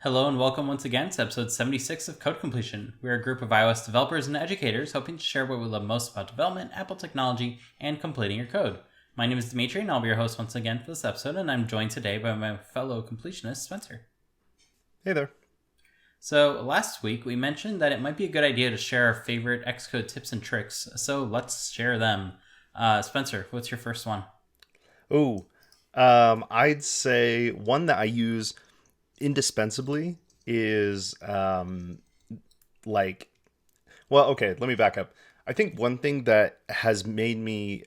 Hello and welcome once again to episode 76 of Code Completion. We're a group of iOS developers and educators hoping to share what we love most about development, Apple technology, and completing your code. My name is Dimitri and I'll be your host once again for this episode, and I'm joined today by my fellow completionist, Spencer. Hey there. So last week we mentioned that it might be a good idea to share our favorite Xcode tips and tricks, so let's share them. Spencer, what's your first one? I'd say one that I use indispensably is let me back up. I think one thing that has made me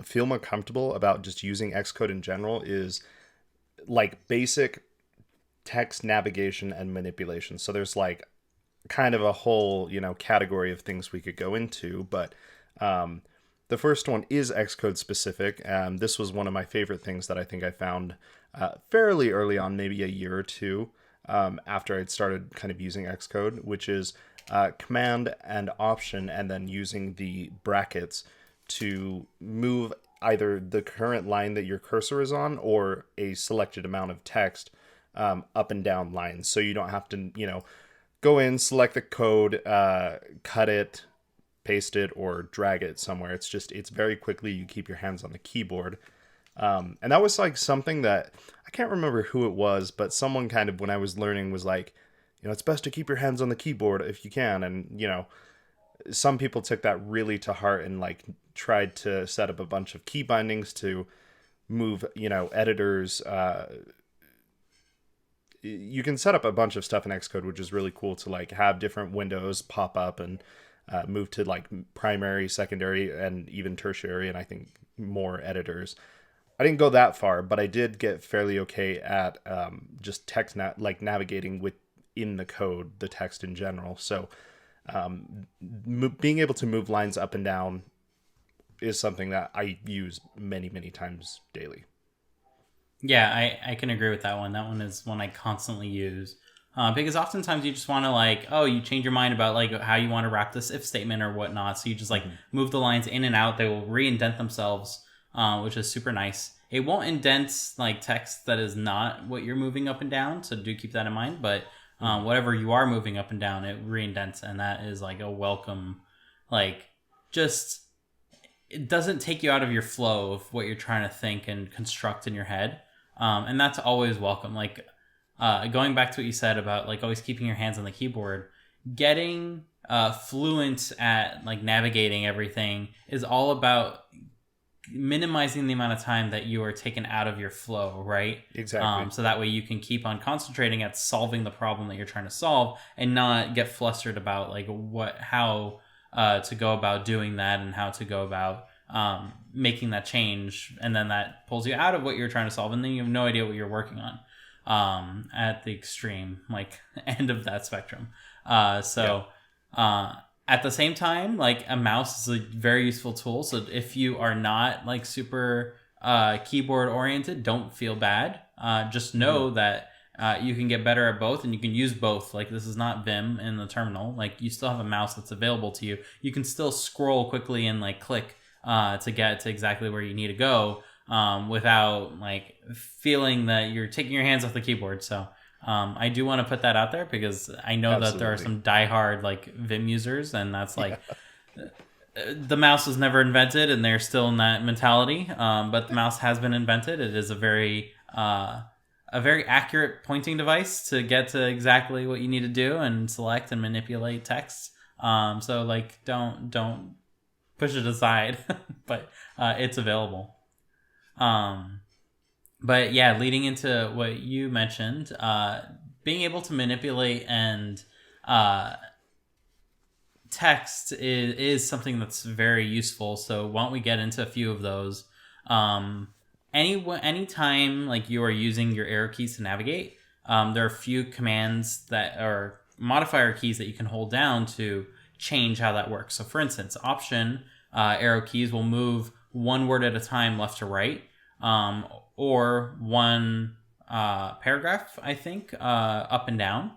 feel more comfortable about just using Xcode in general is like basic text navigation and manipulation. So there's like kind of a whole, category of things we could go into, but the first one is Xcode specific. This was one of my favorite things that I think I found fairly early on, maybe a year or two after I'd started kind of using Xcode, which is Command and Option, and then using the brackets to move either the current line that your cursor is on or a selected amount of text up and down lines. So you don't have to, go in, select the code, cut it, paste it, or drag it somewhere. It's very quickly. You keep your hands on the keyboard. And that was like something that I can't remember who it was, but someone kind of, when I was learning, was like, it's best to keep your hands on the keyboard if you can. And, some people took that really to heart and like tried to set up a bunch of key bindings to move, editors. You can set up a bunch of stuff in Xcode, which is really cool to like have different windows pop up and move to like primary, secondary, and even tertiary, and I think more editors. I didn't go that far, but I did get fairly okay at just text navigating within the code, the text in general. So being able to move lines up and down is something that I use many, many times daily. Yeah, I can agree with that one. That one is one I constantly use. Because oftentimes you just want to you change your mind about like how you want to wrap this if statement or whatnot. So you just move the lines in and out. They will re-indent themselves, which is super nice. It won't indent like text that is not what you're moving up and down. So do keep that in mind. But whatever you are moving up and down, it re-indents. And that is like a welcome, it doesn't take you out of your flow of what you're trying to think and construct in your head. And that's always welcome. Going back to what you said about like always keeping your hands on the keyboard, getting fluent at like navigating everything is all about minimizing the amount of time that you are taken out of your flow, right? Exactly. So that way you can keep on concentrating at solving the problem that you're trying to solve and not get flustered about like how to go about doing that and how to go about making that change, and then that pulls you out of what you're trying to solve, and then you have no idea what you're working on. At the extreme end of that spectrum. At the same time, like a mouse is a very useful tool. So if you are not like super keyboard oriented, don't feel bad. Just know that you can get better at both, and you can use both. Like this is not Vim in the terminal. Like you still have a mouse that's available to you. You can still scroll quickly and like click to get to exactly where you need to go. Without like feeling that you're taking your hands off the keyboard. So I do want to put that out there because I know Absolutely. that there are some diehard like Vim users, and that's like the mouse was never invented and they're still in that mentality. But the mouse has been invented. It is a very accurate pointing device to get to exactly what you need to do and select and manipulate text. So like don't push it aside, but it's available. But yeah, leading into what you mentioned, being able to manipulate and text is something that's very useful. So why don't we get into a few of those? Anytime like you are using your arrow keys to navigate, there are a few commands that are modifier keys that you can hold down to change how that works. So for instance, Option arrow keys will move one word at a time left to right. Or one paragraph, I think, up and down.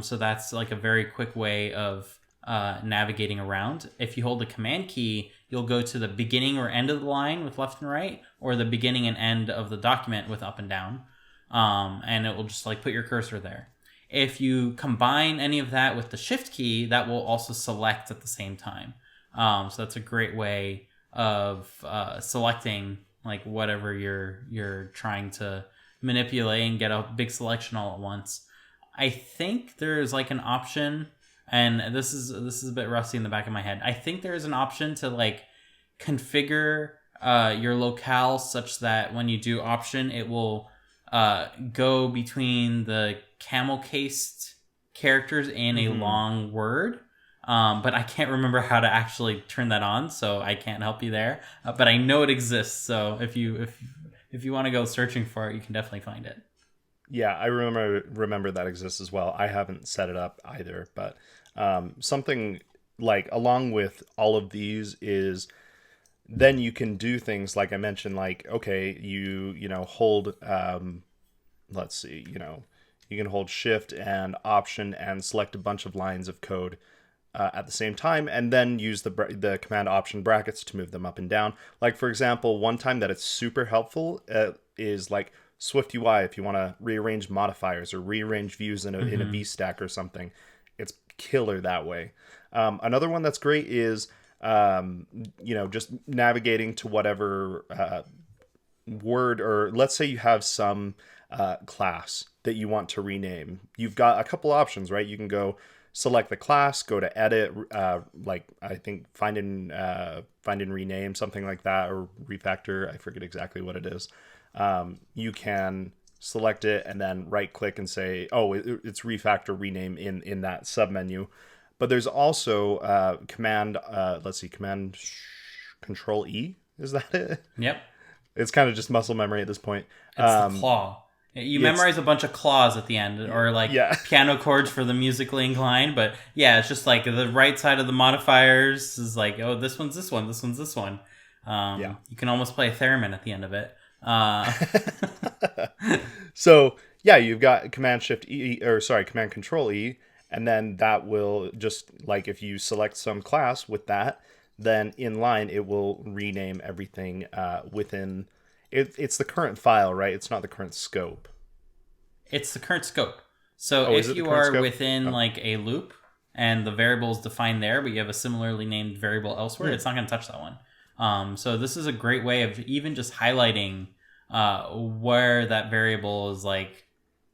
So that's like a very quick way of navigating around. If you hold the Command key, you'll go to the beginning or end of the line with left and right, or the beginning and end of the document with up and down. and it will just like put your cursor there. If you combine any of that with the shift key, that will also select at the same time. So that's a great way of selecting like whatever you're trying to manipulate and get a big selection all at once. I think there's like an option, and this is a bit rusty in the back of my head. I think there is an option to like configure your locale such that when you do option, it will go between the camel cased characters in a long word. But I can't remember how to actually turn that on, so I can't help you there. But I know it exists, so if you want to go searching for it, you can definitely find it. Yeah, I remember that exists as well. I haven't set it up either, but something like along with all of these is then you can do things like I mentioned, like okay, you know hold let's see, you can hold shift and option and select a bunch of lines of code at the same time, and then use the command option brackets to move them up and down. Like for example, one time that it's super helpful is like Swift UI if you want to rearrange modifiers or rearrange views in a VStack or something. It's killer that way. Another one that's great is just navigating to whatever word, or let's say you have some class that you want to rename. You've got a couple options, right? You can go select the class, go to edit, like I think find and rename, something like that, or refactor. I forget exactly what it is. You can select it and then right click and say, oh, it's refactor rename in that submenu. But there's also command control E. Is that it? Yep. It's kind of just muscle memory at this point. It's the claw. You memorize a bunch of claws at the end, or like piano chords for the musically inclined. But yeah, it's just like the right side of the modifiers is like, oh, this one's this one, this one's this one. You can almost play a theremin at the end of it. So yeah, you've got command control E, and then that will just like if you select some class with that, then in line it will rename everything within. It's the current file, right? It's not the current scope. It's the current scope. So if you are within like a loop and the variable is defined there, but you have a similarly named variable elsewhere, it's not going to touch that one. So this is a great way of even just highlighting where that variable is like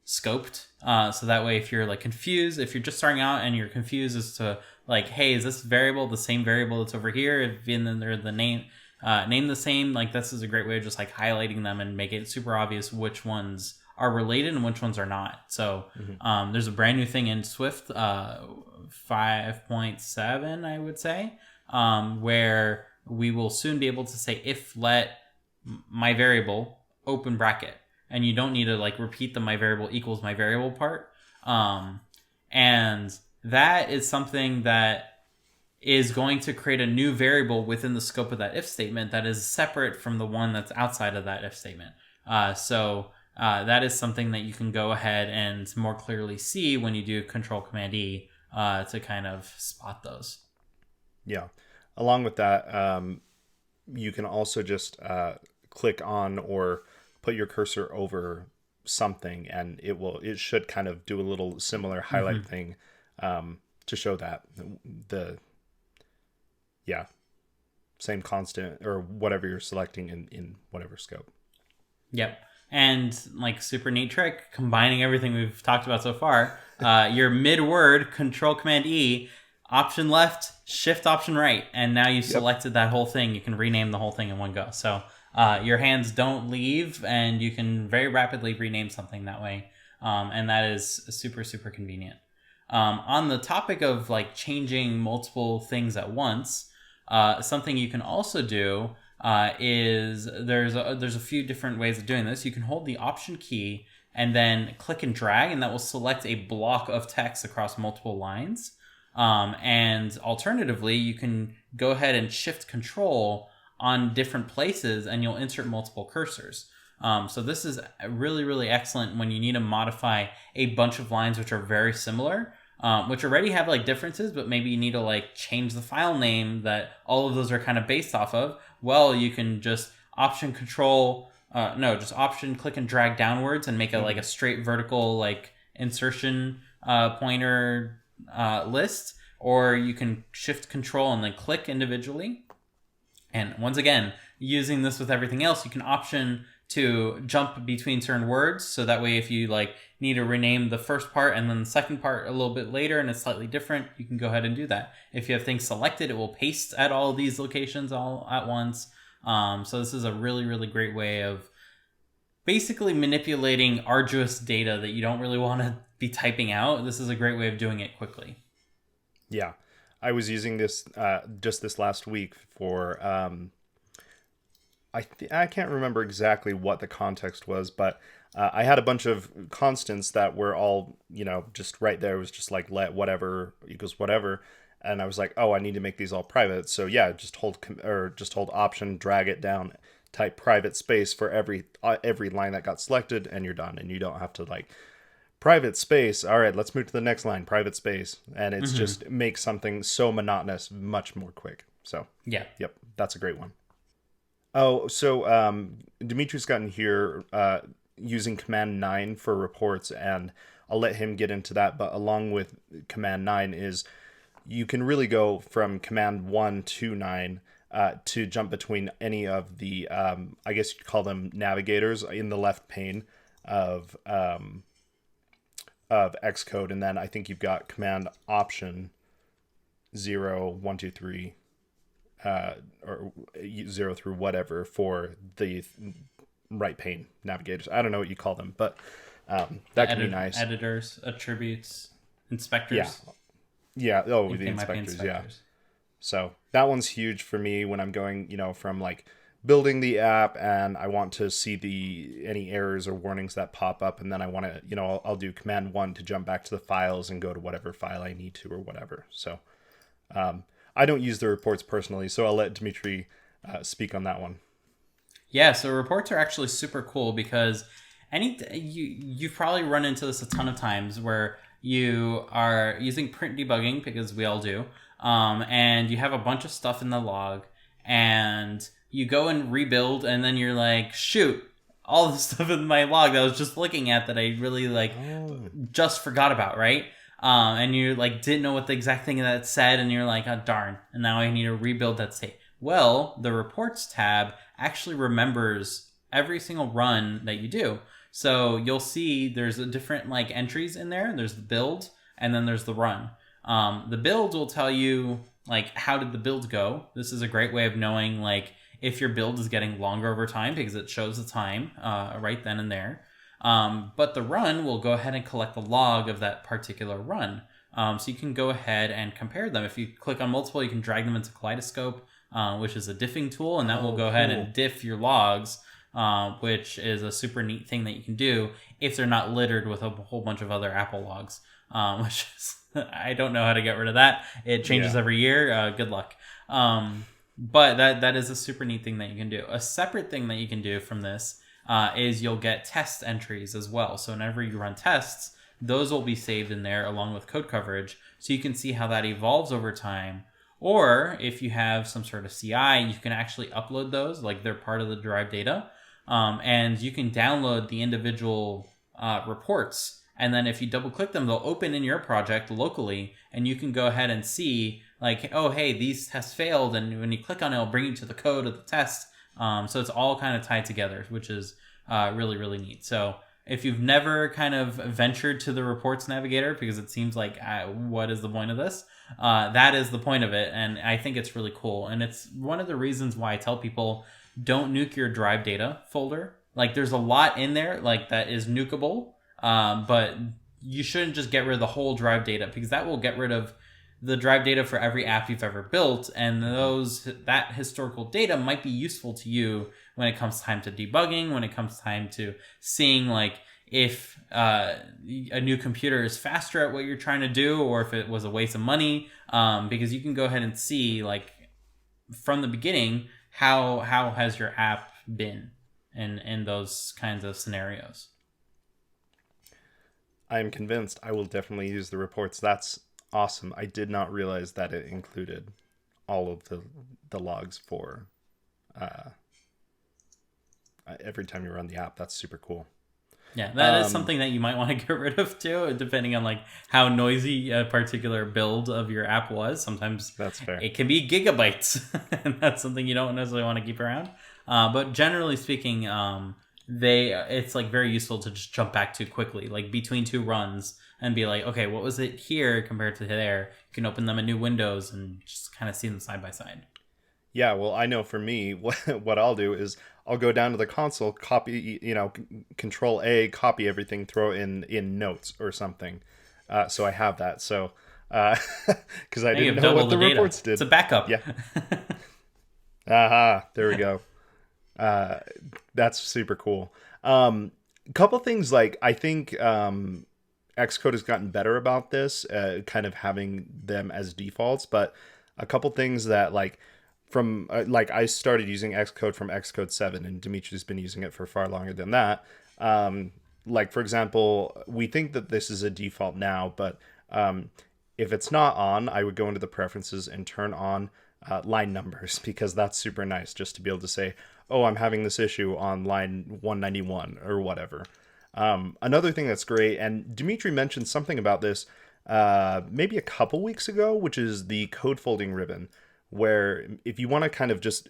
scoped. So that way, if you're like confused, if you're just starting out and you're confused as to like, hey, is this variable the same variable that's over here? If then they're the name the same, like this is a great way of just like highlighting them and make it super obvious which ones are related and which ones are not. So there's a brand new thing in Swift 5.7, I would say, where we will soon be able to say if let my variable open bracket, and you don't need to like repeat the my variable equals my variable part. And that is something that is going to create a new variable within the scope of that if statement that is separate from the one that's outside of that if statement. So that is something that you can go ahead and more clearly see when you do Control Command E to kind of spot those. Yeah. Along with that, you can also just click on or put your cursor over something, and it should kind of do a little similar highlight thing to show that same constant or whatever you're selecting in whatever scope. Yep. And like super neat trick, combining everything we've talked about so far, your mid-word, Control Command E, option left, shift option right, and now you selected that whole thing. You can rename the whole thing in one go. So your hands don't leave, and you can very rapidly rename something that way. And that is super, super convenient. On the topic of like changing multiple things at once, something you can also do is there's a few different ways of doing this. You can hold the option key and then click and drag, and that will select a block of text across multiple lines. And alternatively, you can go ahead and shift control on different places, and you'll insert multiple cursors. So this is really, really excellent when you need to modify a bunch of lines which are very similar, which already have like differences, but maybe you need to like change the file name that all of those are kind of based off of. Well, you can just option control no, just Option, click and drag downwards and make a like a straight vertical like insertion pointer list, or you can Shift Control and then click individually. And once again, using this with everything else, you can option to jump between certain words. So that way, if you like need to rename the first part and then the second part a little bit later and it's slightly different, you can go ahead and do that. If you have things selected, it will paste at all of these locations all at once. So this is a really, really great way of basically manipulating arduous data that you don't really want to be typing out. This is a great way of doing it quickly. Yeah. I was using this just this last week for I can't remember exactly what the context was, but I had a bunch of constants that were all, just right there. It was just like let whatever equals whatever, and I was like, oh, I need to make these all private. So yeah, just hold Option, drag it down, type private space for every line that got selected, and you're done. And you don't have to like private space. All right, let's move to the next line. Private space, and it's just makes something so monotonous much more quick. So yeah, yep, that's a great one. Oh, so Dimitri's gotten here using Command 9 for reports, and I'll let him get into that. But along with Command 9 is you can really go from Command 1 to 9 to jump between any of the, I guess you'd call them navigators in the left pane of Xcode. And then I think you've got Command Option 0, 1, 2, 3. Or 0 through whatever for the right pane navigators. I don't know what you call them, but that can be nice. Editors, attributes, inspectors. Yeah. Oh, the inspectors. Yeah. So that one's huge for me when I'm going, from like building the app and I want to see any errors or warnings that pop up, and then I want to, I'll do Command 1 to jump back to the files and go to whatever file I need to or whatever. So. I don't use the reports personally, so I'll let Dimitri speak on that one. Yeah, so reports are actually super cool because you've probably run into this a ton of times where you are using print debugging, because we all do, and you have a bunch of stuff in the log, and you go and rebuild, and then you're like, shoot, all the stuff in my log that I was just looking at that I really just forgot about, right? And you like didn't know what the exact thing that said, and you're like, oh darn, and now I need to rebuild that state. Well, the reports tab actually remembers every single run that you do. So you'll see there's a different like entries in there. There's the build, and then there's the run. The build will tell you like how did the build go. This is a great way of knowing like if your build is getting longer over time, because it shows the time right then and there. But the run will go ahead and collect the log of that particular run. So you can go ahead and compare them. If you click on multiple, you can drag them into Kaleidoscope, which is a diffing tool, and that will go ahead and diff your logs, which is a super neat thing that you can do if they're not littered with a whole bunch of other Apple logs, which is, I don't know how to get rid of that. It changes every year. Good luck. But that is a super neat thing that you can do. A separate thing that you can do from this is you'll get test entries as well. So whenever you run tests, those will be saved in there along with code coverage, so you can see how that evolves over time. Or if you have some sort of CI, you can actually upload those, like they're part of the derived data, and you can download the individual reports. And then if you double click them, they'll open in your project locally, and you can go ahead and see like, oh, hey, these tests failed. And when you click on it, it'll bring you to the code of the test. So it's all kind of tied together, which is really, really neat. So if you've never kind of ventured to the reports navigator, because it seems like, what is the point of this? That is the point of it. And I think it's really cool. And it's one of the reasons why I tell people, don't nuke your drive data folder. Like there's a lot in there like that is nukeable, but you shouldn't just get rid of the whole drive data, because that will get rid of the drive data for every app you've ever built, and that historical data might be useful to you when it comes time to debugging, when it comes time to seeing like if a new computer is faster at what you're trying to do, or if it was a waste of money, because you can go ahead and see like from the beginning how has your app been in those kinds of scenarios. I am convinced I will definitely use the reports. That's awesome. I did not realize that it included all of the logs for every time you run the app. That's super cool. Yeah, that is something that you might want to get rid of too, depending on like how noisy a particular build of your app was. Sometimes That's fair. it can be gigabytes, and that's something you don't necessarily want to keep around. But generally speaking, it's like very useful to just jump back to quickly, like between two runs, and be like, okay, what was it here compared to there? You can open them in new windows and just kind of see them side by side. Yeah, well, I know for me, what I'll do is I'll go down to the console, copy, Control A, copy everything, throw it in notes or something. So I have that. So, because I Now you didn't have know double what the the data. reports did. It's a backup. Yeah. Aha, there we go. That's super cool. Couple things like I think Xcode has gotten better about this, kind of having them as defaults, but a couple things that from like I started using Xcode from Xcode 7 and Dimitri's been using it for far longer than that. Like for example, we think that this is a default now, but if it's not on, I would go into the preferences and turn on line numbers because that's super nice just to be able to say, oh, I'm having this issue on line 191 or whatever. Another thing that's great, and Dimitri mentioned something about this maybe a couple weeks ago, which is the code folding ribbon, where if you want to kind of just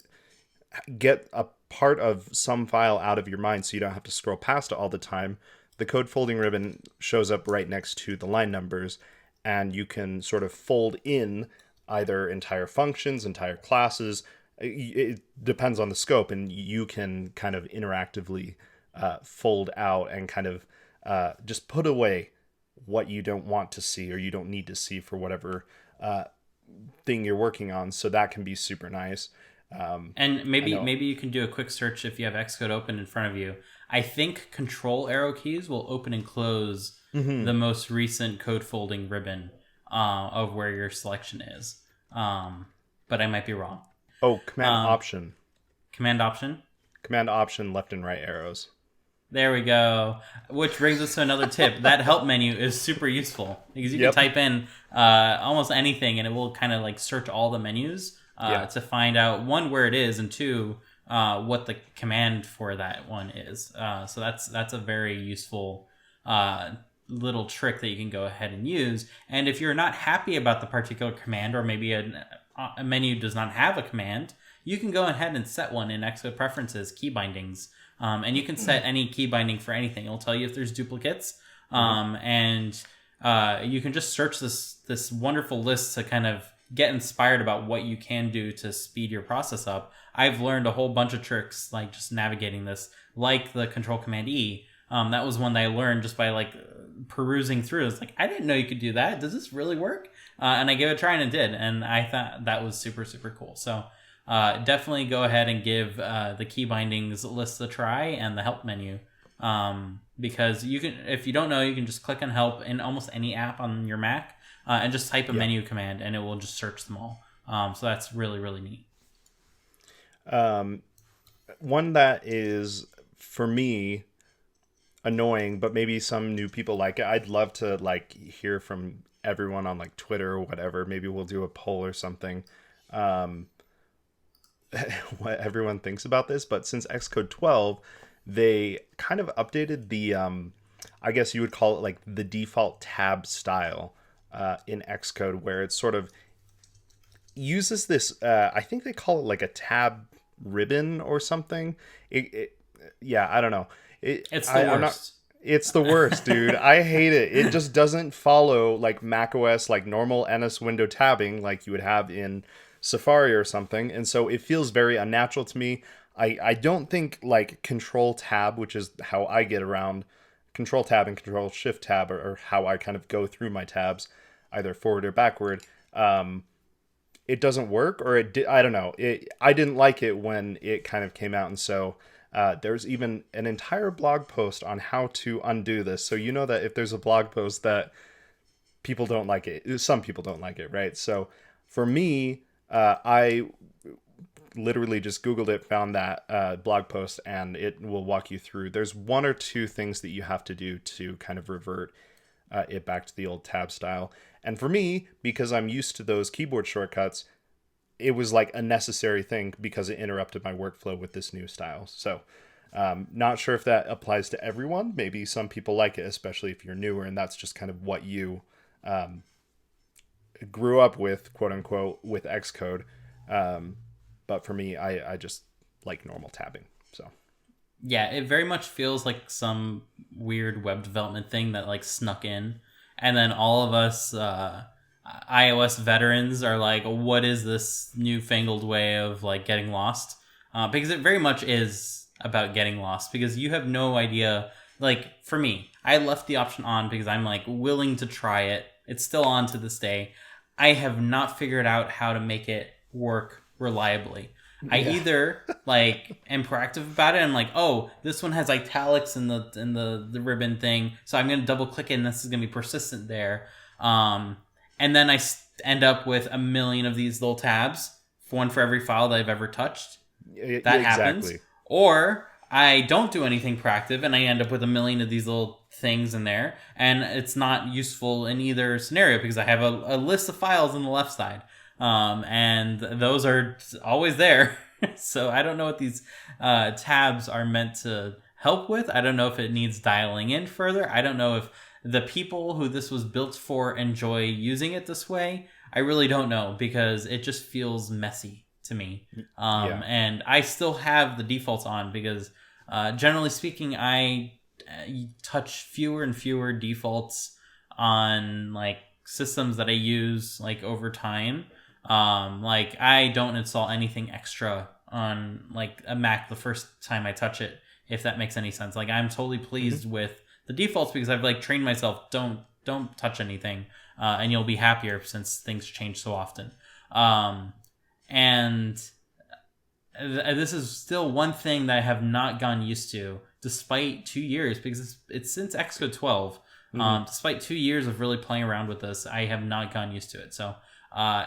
get a part of some file out of your mind so you don't have to scroll past it all the time, the code folding ribbon shows up right next to the line numbers, and you can sort of fold in either entire functions, entire classes. It depends on the scope, and you can kind of interactively fold out and kind of just put away what you don't want to see or you don't need to see for whatever thing you're working on. So that can be super nice. And maybe you can do a quick search if you have Xcode open in front of you. I think control arrow keys will open and close the most recent code folding ribbon of where your selection is. But I might be wrong. Oh, command option. Command option? Command option, left and right arrows. There we go. Which brings us to another tip. That help menu is super useful because you can type in almost anything and it will kind of like search all the menus to find out, one, where it is, and two, what the command for that one is. So that's a very useful little trick that you can go ahead and use. And if you're not happy about the particular command, or maybe a menu does not have a command, you can go ahead and set one in Xcode preferences, key bindings. And you can set any key binding for anything. It'll tell you if there's duplicates. And you can just search this wonderful list to kind of get inspired about what you can do to speed your process up. I've learned a whole bunch of tricks, like just navigating this, like the Control Command E. That was one that I learned just by like perusing through. It's like, I didn't know you could do that. Does this really work? And I gave it a try and it did. And I thought that was super, super cool. So definitely go ahead and give the key bindings list a try and the help menu. Because you can, if you don't know, you can just click on help in almost any app on your Mac and just type a menu command and it will just search them all. So that's really, really neat. One that is, for me, annoying, but maybe some new people like it. I'd love to like hear from everyone on like Twitter or whatever. Maybe we'll do a poll or something. What everyone thinks about this, but since Xcode 12, they kind of updated the, I guess you would call it like the default tab style in Xcode, where it sort of uses this, I think they call it like a tab ribbon or something. Yeah, I don't know. It's the worst. It's the worst, dude. I hate it. It just doesn't follow like macOS, like normal NS window tabbing like you would have in Safari or something. And so it feels very unnatural to me. I don't think like Control Tab, which is how I get around Control Tab and Control Shift Tab, or how I kind of go through my tabs, either forward or backward. It doesn't work, or I don't know. I didn't like it when it kind of came out, and so there's even an entire blog post on how to undo this. So you know that if there's a blog post that people don't like it, some people don't like it, right? So for me, I literally just Googled it, found that blog post, and it will walk you through. There's one or two things that you have to do to kind of revert it back to the old tab style. And for me, because I'm used to those keyboard shortcuts, it was like a necessary thing because it interrupted my workflow with this new style. So Not sure if that applies to everyone. Maybe some people like it, especially if you're newer, and that's just kind of what you grew up with, quote unquote, with Xcode. But for me, I just like normal tabbing. So Yeah, it very much feels like some weird web development thing that like snuck in, and then all of us iOS veterans are like, "What is this newfangled way of like getting lost?" Because it very much is about getting lost. Because you have no idea. Like for me, I left the option on because I'm like willing to try it. It's still on to this day. I have not figured out how to make it work reliably. I yeah, either like am proactive about it. I'm like, oh, this one has italics in the ribbon thing, so I'm gonna double click it, and this is gonna be persistent there. And then I end up with a million of these little tabs, one for every file that I've ever touched. That happens. exactly. Or I don't do anything proactive, and I end up with a million of these little things in there, and it's not useful in either scenario because I have a list of files on the left side. And those are always there. So I don't know what these tabs are meant to help with. I don't know if it needs dialing in further. I don't know if the people who this was built for enjoy using it this way. I really don't know because it just feels messy to me. Yeah. And I still have the defaults on because generally speaking, I touch fewer and fewer defaults on like systems that I use like over time. Like I don't install anything extra on like a Mac the first time I touch it, if that makes any sense. Like I'm totally pleased with the defaults because I've like trained myself, don't touch anything, and you'll be happier since things change so often. And this is still one thing that I have not gotten used to despite 2 years because it's since Xcode 12. Despite 2 years of really playing around with this, I have not gotten used to it. So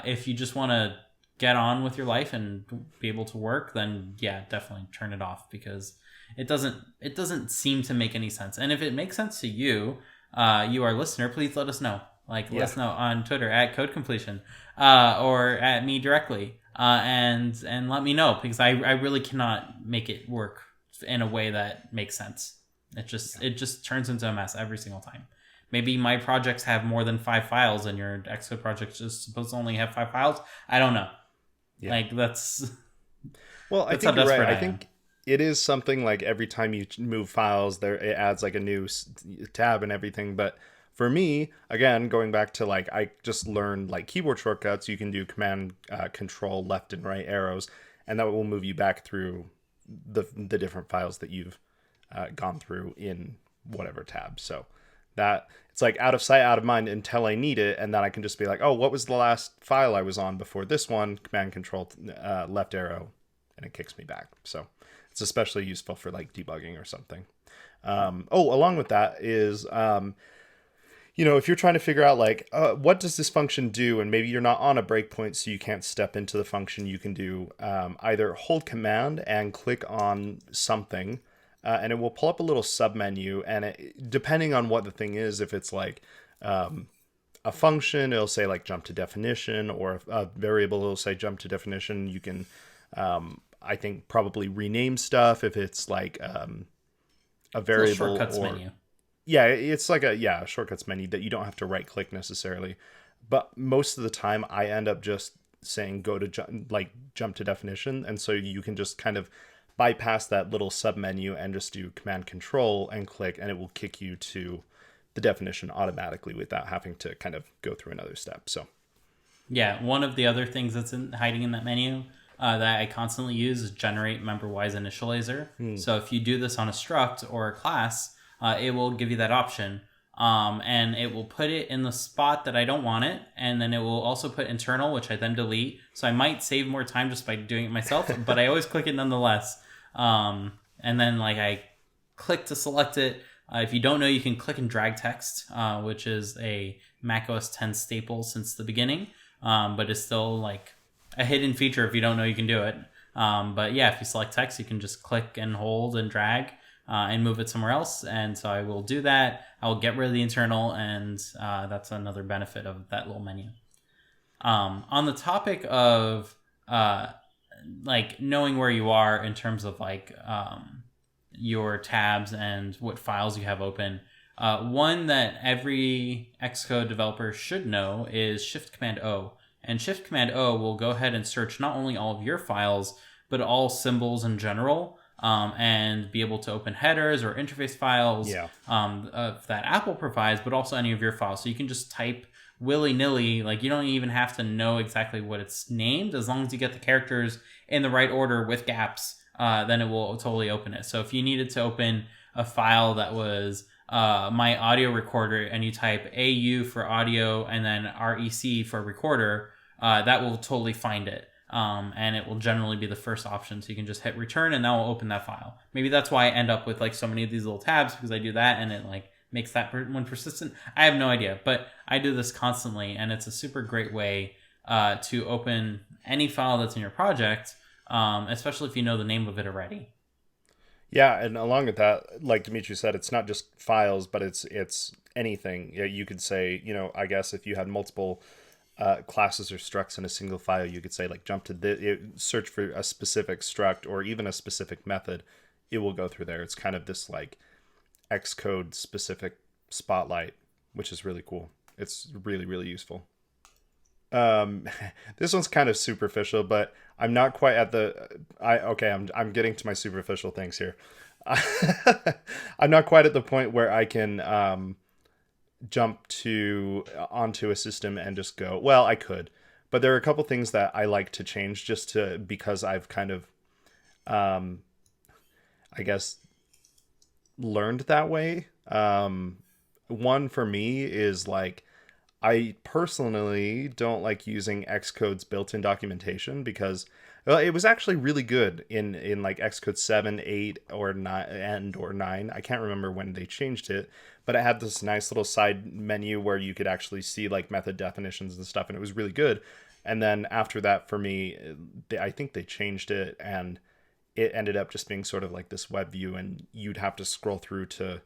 if you just want to get on with your life and be able to work, then yeah, definitely turn it off because it doesn't seem to make any sense. And if it makes sense to you, you our listener, please let us know. Like let us know on Twitter at Code Completion, or at me directly, and let me know because I really cannot make it work in a way that makes sense. It just turns into a mess every single time. Maybe my projects have more than 5 files and your Xcode project is supposed to only have 5 files. I don't know. Yeah. Like that's Well, I that's how think you're right. desperate I I am. think it is something like every time you move files, there it adds like a new tab and everything. But for me, again, going back to like I just learned like keyboard shortcuts. You can do command, control, left and right arrows, and that will move you back through the different files that you've gone through in whatever tab. So that it's like out of sight, out of mind until I need it, and then I can just be like, oh, what was the last file I was on before this one? Command, control, left arrow, and it kicks me back. So it's especially useful for like debugging or something. Along with that is, if you're trying to figure out like, what does this function do? And maybe you're not on a breakpoint, so you can't step into the function. You can do either hold command and click on something, and it will pull up a little sub menu. And depending on what the thing is, if it's like a function, it'll say like jump to definition, or a variable, it'll say jump to definition. You can, I think, probably rename stuff if it's like a variable Shortcuts or menu. yeah, it's like a shortcuts menu that you don't have to right click necessarily. But most of the time I end up just saying go to jump to definition, and so you can just kind of bypass that little sub menu and just do command control and click, and it will kick you to the definition automatically without having to kind of go through another step. So Yeah, one of the other things that's hiding in that menu that I constantly use is generate member-wise initializer. So if you do this on a struct or a class, it will give you that option. And it will put it in the spot that I don't want it. And then it will also put internal, which I then delete. So I might save more time just by doing it myself, but I always click it nonetheless. And then like I click to select it. If you don't know, you can click and drag text, which is a macOS 10 staple since the beginning, but it's still like a hidden feature if you don't know you can do it. But yeah, if you select text, you can just click and hold and drag and move it somewhere else. And so I will do that. I will get rid of the internal, and that's another benefit of that little menu. On the topic of like knowing where you are in terms of like your tabs and what files you have open. One that every Xcode developer should know is Shift Command O. And Shift Command O will go ahead and search not only all of your files, but all symbols in general, and be able to open headers or interface files that Apple provides, but also any of your files. So you can just type willy-nilly, like you don't even have to know exactly what it's named. As long as you get the characters in the right order with gaps, then it will totally open it. So if you needed to open a file that was my audio recorder and you type AU for audio and then REC for recorder, that will totally find it. And it will generally be the first option. So you can just hit return and that will open that file. Maybe that's why I end up with like so many of these little tabs, because I do that and it like makes that one persistent. I have no idea, but I do this constantly and it's a super great way to open any file that's in your project, especially if you know the name of it already. Yeah, and along with that, like Dimitri said, it's not just files, but it's anything. Yeah, you could say, I guess if you had multiple classes or structs in a single file, you could say like jump to search for a specific struct or even a specific method. It will go through there. It's kind of this like Xcode specific spotlight, which is really cool. It's really, really useful. This one's kind of superficial, but I'm not quite at I'm getting to my superficial things here. I'm not quite at the point where I can jump onto a system and just go, well, I could, but there are a couple things that I like to change because I've kind of I guess learned that way. One for me is like, I personally don't like using Xcode's built-in documentation because, well, it was actually really good in like Xcode 7, 8, or 9, or 9. I can't remember when they changed it, but it had this nice little side menu where you could actually see like method definitions and stuff, and it was really good. And then after that, for me, I think they changed it, and it ended up just being sort of like this web view, and you'd have to scroll through to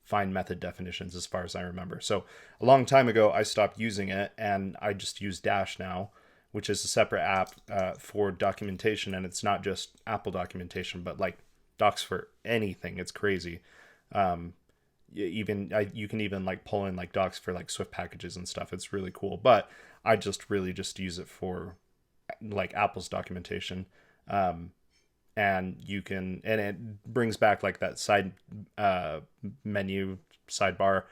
find method definitions as far as I remember. So a long time ago, I stopped using it and I just use Dash now, which is a separate app for documentation. And it's not just Apple documentation, but like docs for anything. It's crazy. You can even like pull in like docs for like Swift packages and stuff. It's really cool. But I just really just use it for like Apple's documentation. And it brings back like that side menu sidebar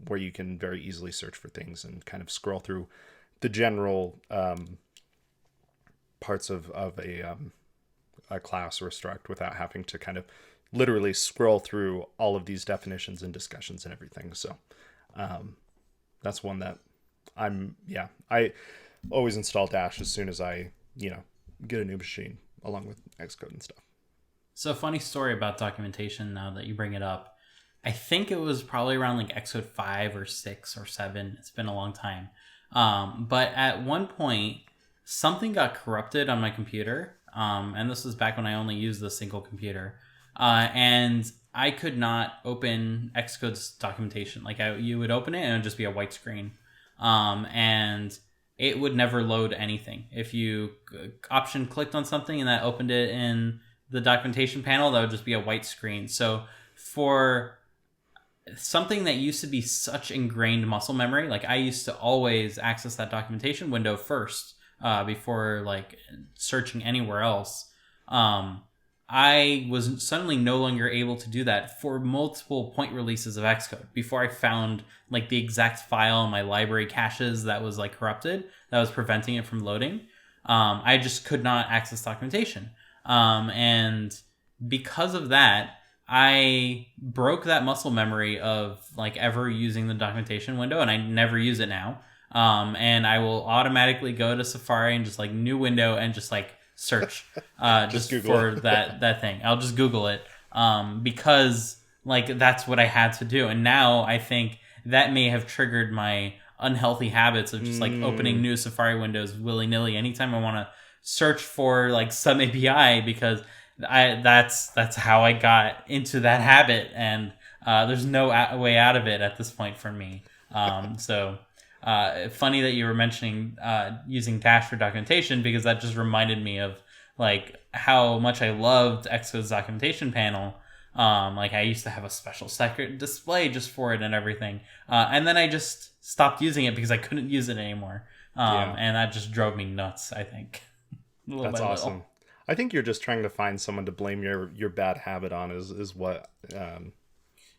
where you can very easily search for things and kind of scroll through the general parts of a class or a struct without having to kind of literally scroll through all of these definitions and discussions and everything. So that's one that I always install Dash as soon as I get a new machine, along with Xcode and stuff. So a funny story about documentation now that you bring it up. I think it was probably around like Xcode 5 or 6 or 7. It's been a long time. But at one point, something got corrupted on my computer. And this was back when I only used the single computer. And I could not open Xcode's documentation. Like you would open it and it would just be a white screen. And it would never load anything. If you option clicked on something and that opened it in the documentation panel, that would just be a white screen. So for something that used to be such ingrained muscle memory, like I used to always access that documentation window first before like searching anywhere else. I was suddenly no longer able to do that for multiple point releases of Xcode before I found like the exact file in my library caches that was like corrupted, that was preventing it from loading. I just could not access documentation. And because of that, I broke that muscle memory of like ever using the documentation window, and I never use it now. And I will automatically go to Safari and just like new window and just like search just for that thing. I'll just Google it because like that's what I had to do. And now I think that may have triggered my unhealthy habits of just like opening new Safari windows willy-nilly anytime I want to search for like some API, because that's how I got into that habit, and there's no way out of it at this point for me. So funny that you were mentioning using Dash for documentation, because that just reminded me of like how much I loved Xcode's documentation panel. Like I used to have a special secret display just for it and everything. And then I just stopped using it because I couldn't use it anymore. And that just drove me nuts, I think. That's awesome. I think you're just trying to find someone to blame your bad habit on is what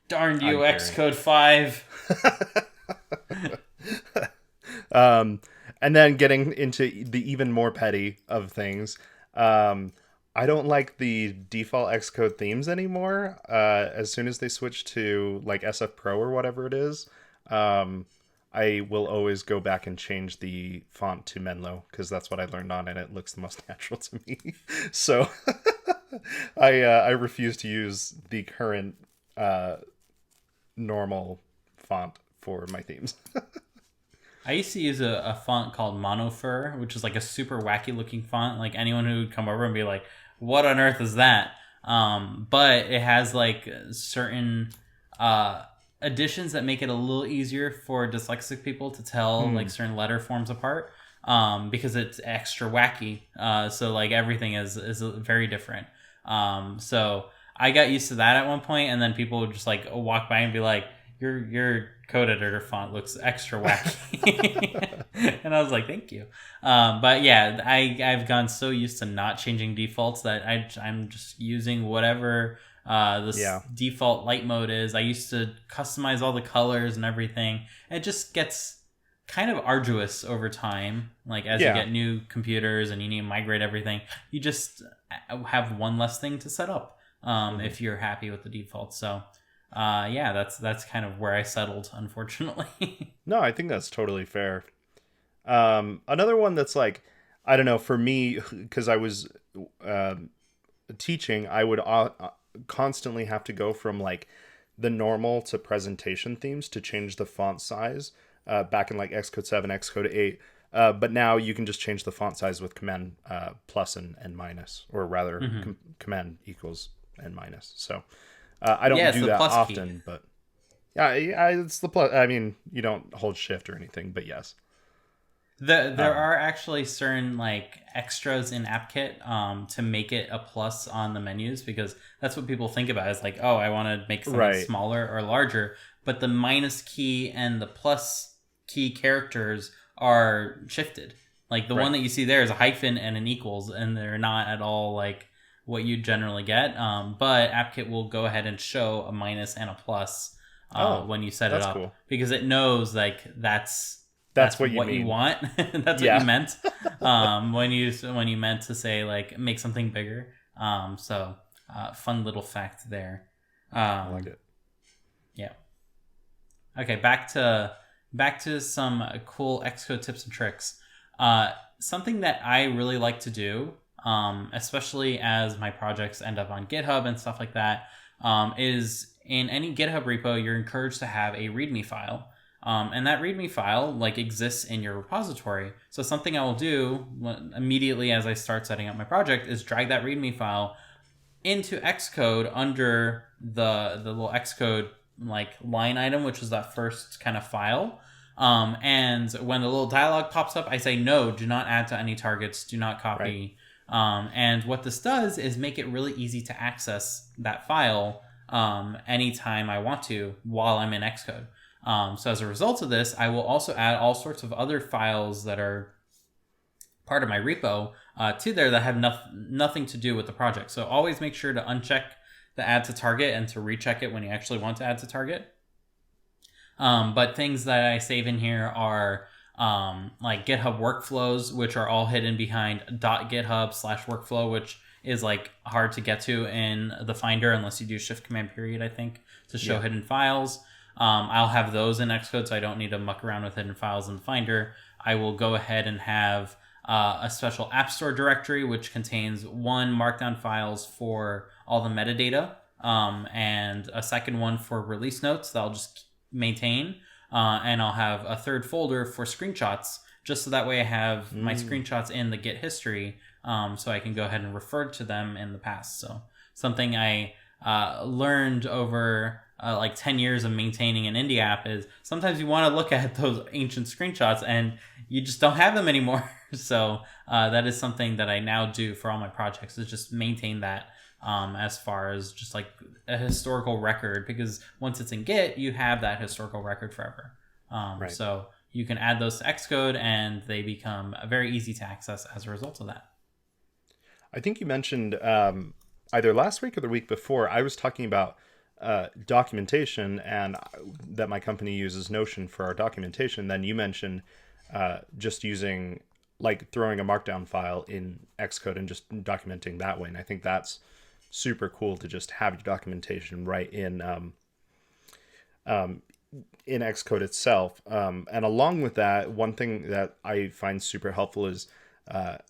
darn you, Xcode 5. And then getting into the even more petty of things, I don't like the default Xcode themes anymore. As soon as they switch to like SF Pro or whatever it is, I will always go back and change the font to Menlo because that's what I learned on and it looks the most natural to me. So I refuse to use the current normal font for my themes. I used to use a font called Monofur, which is like a super wacky looking font. Like anyone who would come over and be like, what on earth is that? But it has like certain additions that make it a little easier for dyslexic people to tell like certain letter forms apart, because it's extra wacky. So like everything is very different. So I got used to that at one point, and then people would just like walk by and be like, your code editor font looks extra wacky. And I was like, thank you. But yeah, I've gone so used to not changing defaults that I'm just using whatever default light mode is. I used to customize all the colors and everything. It just gets kind of arduous over time. Like as you get new computers and you need to migrate everything, you just have one less thing to set up if you're happy with the default. So that's kind of where I settled, unfortunately. No, I think that's totally fair. Another one that's like, I don't know, for me, because I was teaching, I would constantly have to go from like the normal to presentation themes to change the font size back in like Xcode 7, Xcode 8. But now you can just change the font size with command plus and minus, or rather command equals and minus. So I don't do that often, key. But yeah, it's the plus. I mean, you don't hold shift or anything, but yes. There are actually certain like extras in AppKit to make it a plus on the menus, because that's what people think about. Is like, oh, I want to make something smaller or larger, but the minus key and the plus key characters are shifted. Like the one that you see there is a hyphen and an equals, and they're not at all like what you generally get. But AppKit will go ahead and show a minus and a plus when you set it up, cool. Because it knows like that's what you want. That's what you meant when you meant to say like make something bigger. So fun little fact there. I like it. Yeah. Okay, back to some cool Xcode tips and tricks. Something that I really like to do, especially as my projects end up on GitHub and stuff like that, is in any GitHub repo, you're encouraged to have a README file. And that README file like exists in your repository. So something I will do immediately as I start setting up my project is drag that README file into Xcode under the little Xcode like line item, which is that first kind of file. And when the little dialog pops up, I say, no, do not add to any targets, do not copy. Right. And what this does is make it really easy to access that file anytime I want to while I'm in Xcode. So as a result of this, I will also add all sorts of other files that are part of my repo to there that have nothing to do with the project. So always make sure to uncheck the add to target and to recheck it when you actually want to add to target. But things that I save in here are like GitHub workflows, which are all hidden behind .github/workflow, which is like hard to get to in the Finder unless you do Shift Command Period, I think, to show hidden files. I'll have those in Xcode, so I don't need to muck around with hidden files in the Finder. I will go ahead and have a special App Store directory, which contains one markdown files for all the metadata, and a second one for release notes that I'll just maintain. And I'll have a third folder for screenshots, just so that way I have my screenshots in the Git history, so I can go ahead and refer to them in the past. So something I learned over like 10 years of maintaining an indie app is sometimes you want to look at those ancient screenshots and you just don't have them anymore. So that is something that I now do for all my projects, is just maintain that, as far as just like a historical record, because once it's in Git, you have that historical record forever. Right. So you can add those to Xcode and they become very easy to access as a result of that. I think you mentioned either last week or the week before, I was talking about documentation and that my company uses Notion for our documentation. Then you mentioned just using, like, throwing a markdown file in Xcode and just documenting that way. And I think that's super cool to just have your documentation right in Xcode itself. And along with that, one thing that I find super helpful is,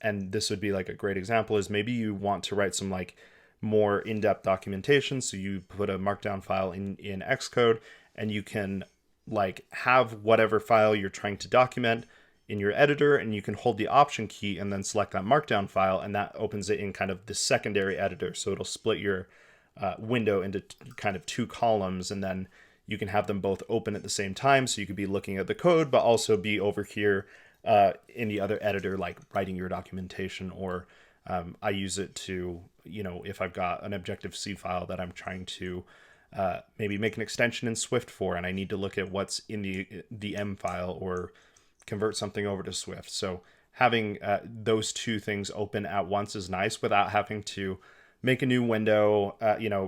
and this would be like a great example, is maybe you want to write some like more in-depth documentation. So you put a markdown file in Xcode, and you can like have whatever file you're trying to document in your editor, and you can hold the option key and then select that markdown file, and that opens it in kind of the secondary editor. So it'll split your window into kind of two columns, and then you can have them both open at the same time. So you could be looking at the code, but also be over here in the other editor, like writing your documentation. Or I use it to, if I've got an Objective-C file that I'm trying to maybe make an extension in Swift for, and I need to look at what's in the M file or convert something over to Swift. So having those two things open at once is nice without having to make a new window,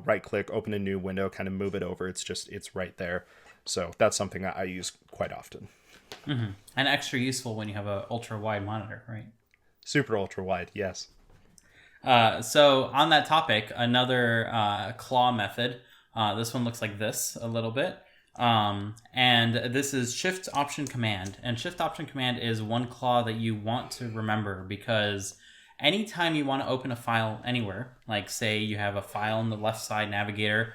right click, open a new window, kind of move it over. It's right there. So that's something that I use quite often. Mm-hmm. And extra useful when you have a ultra wide monitor, right? Super ultra wide, yes. So on that topic, another claw method. This one looks like this a little bit. And this is Shift Option Command. And Shift Option Command is one claw that you want to remember, because anytime you want to open a file anywhere, like say you have a file in the left side navigator,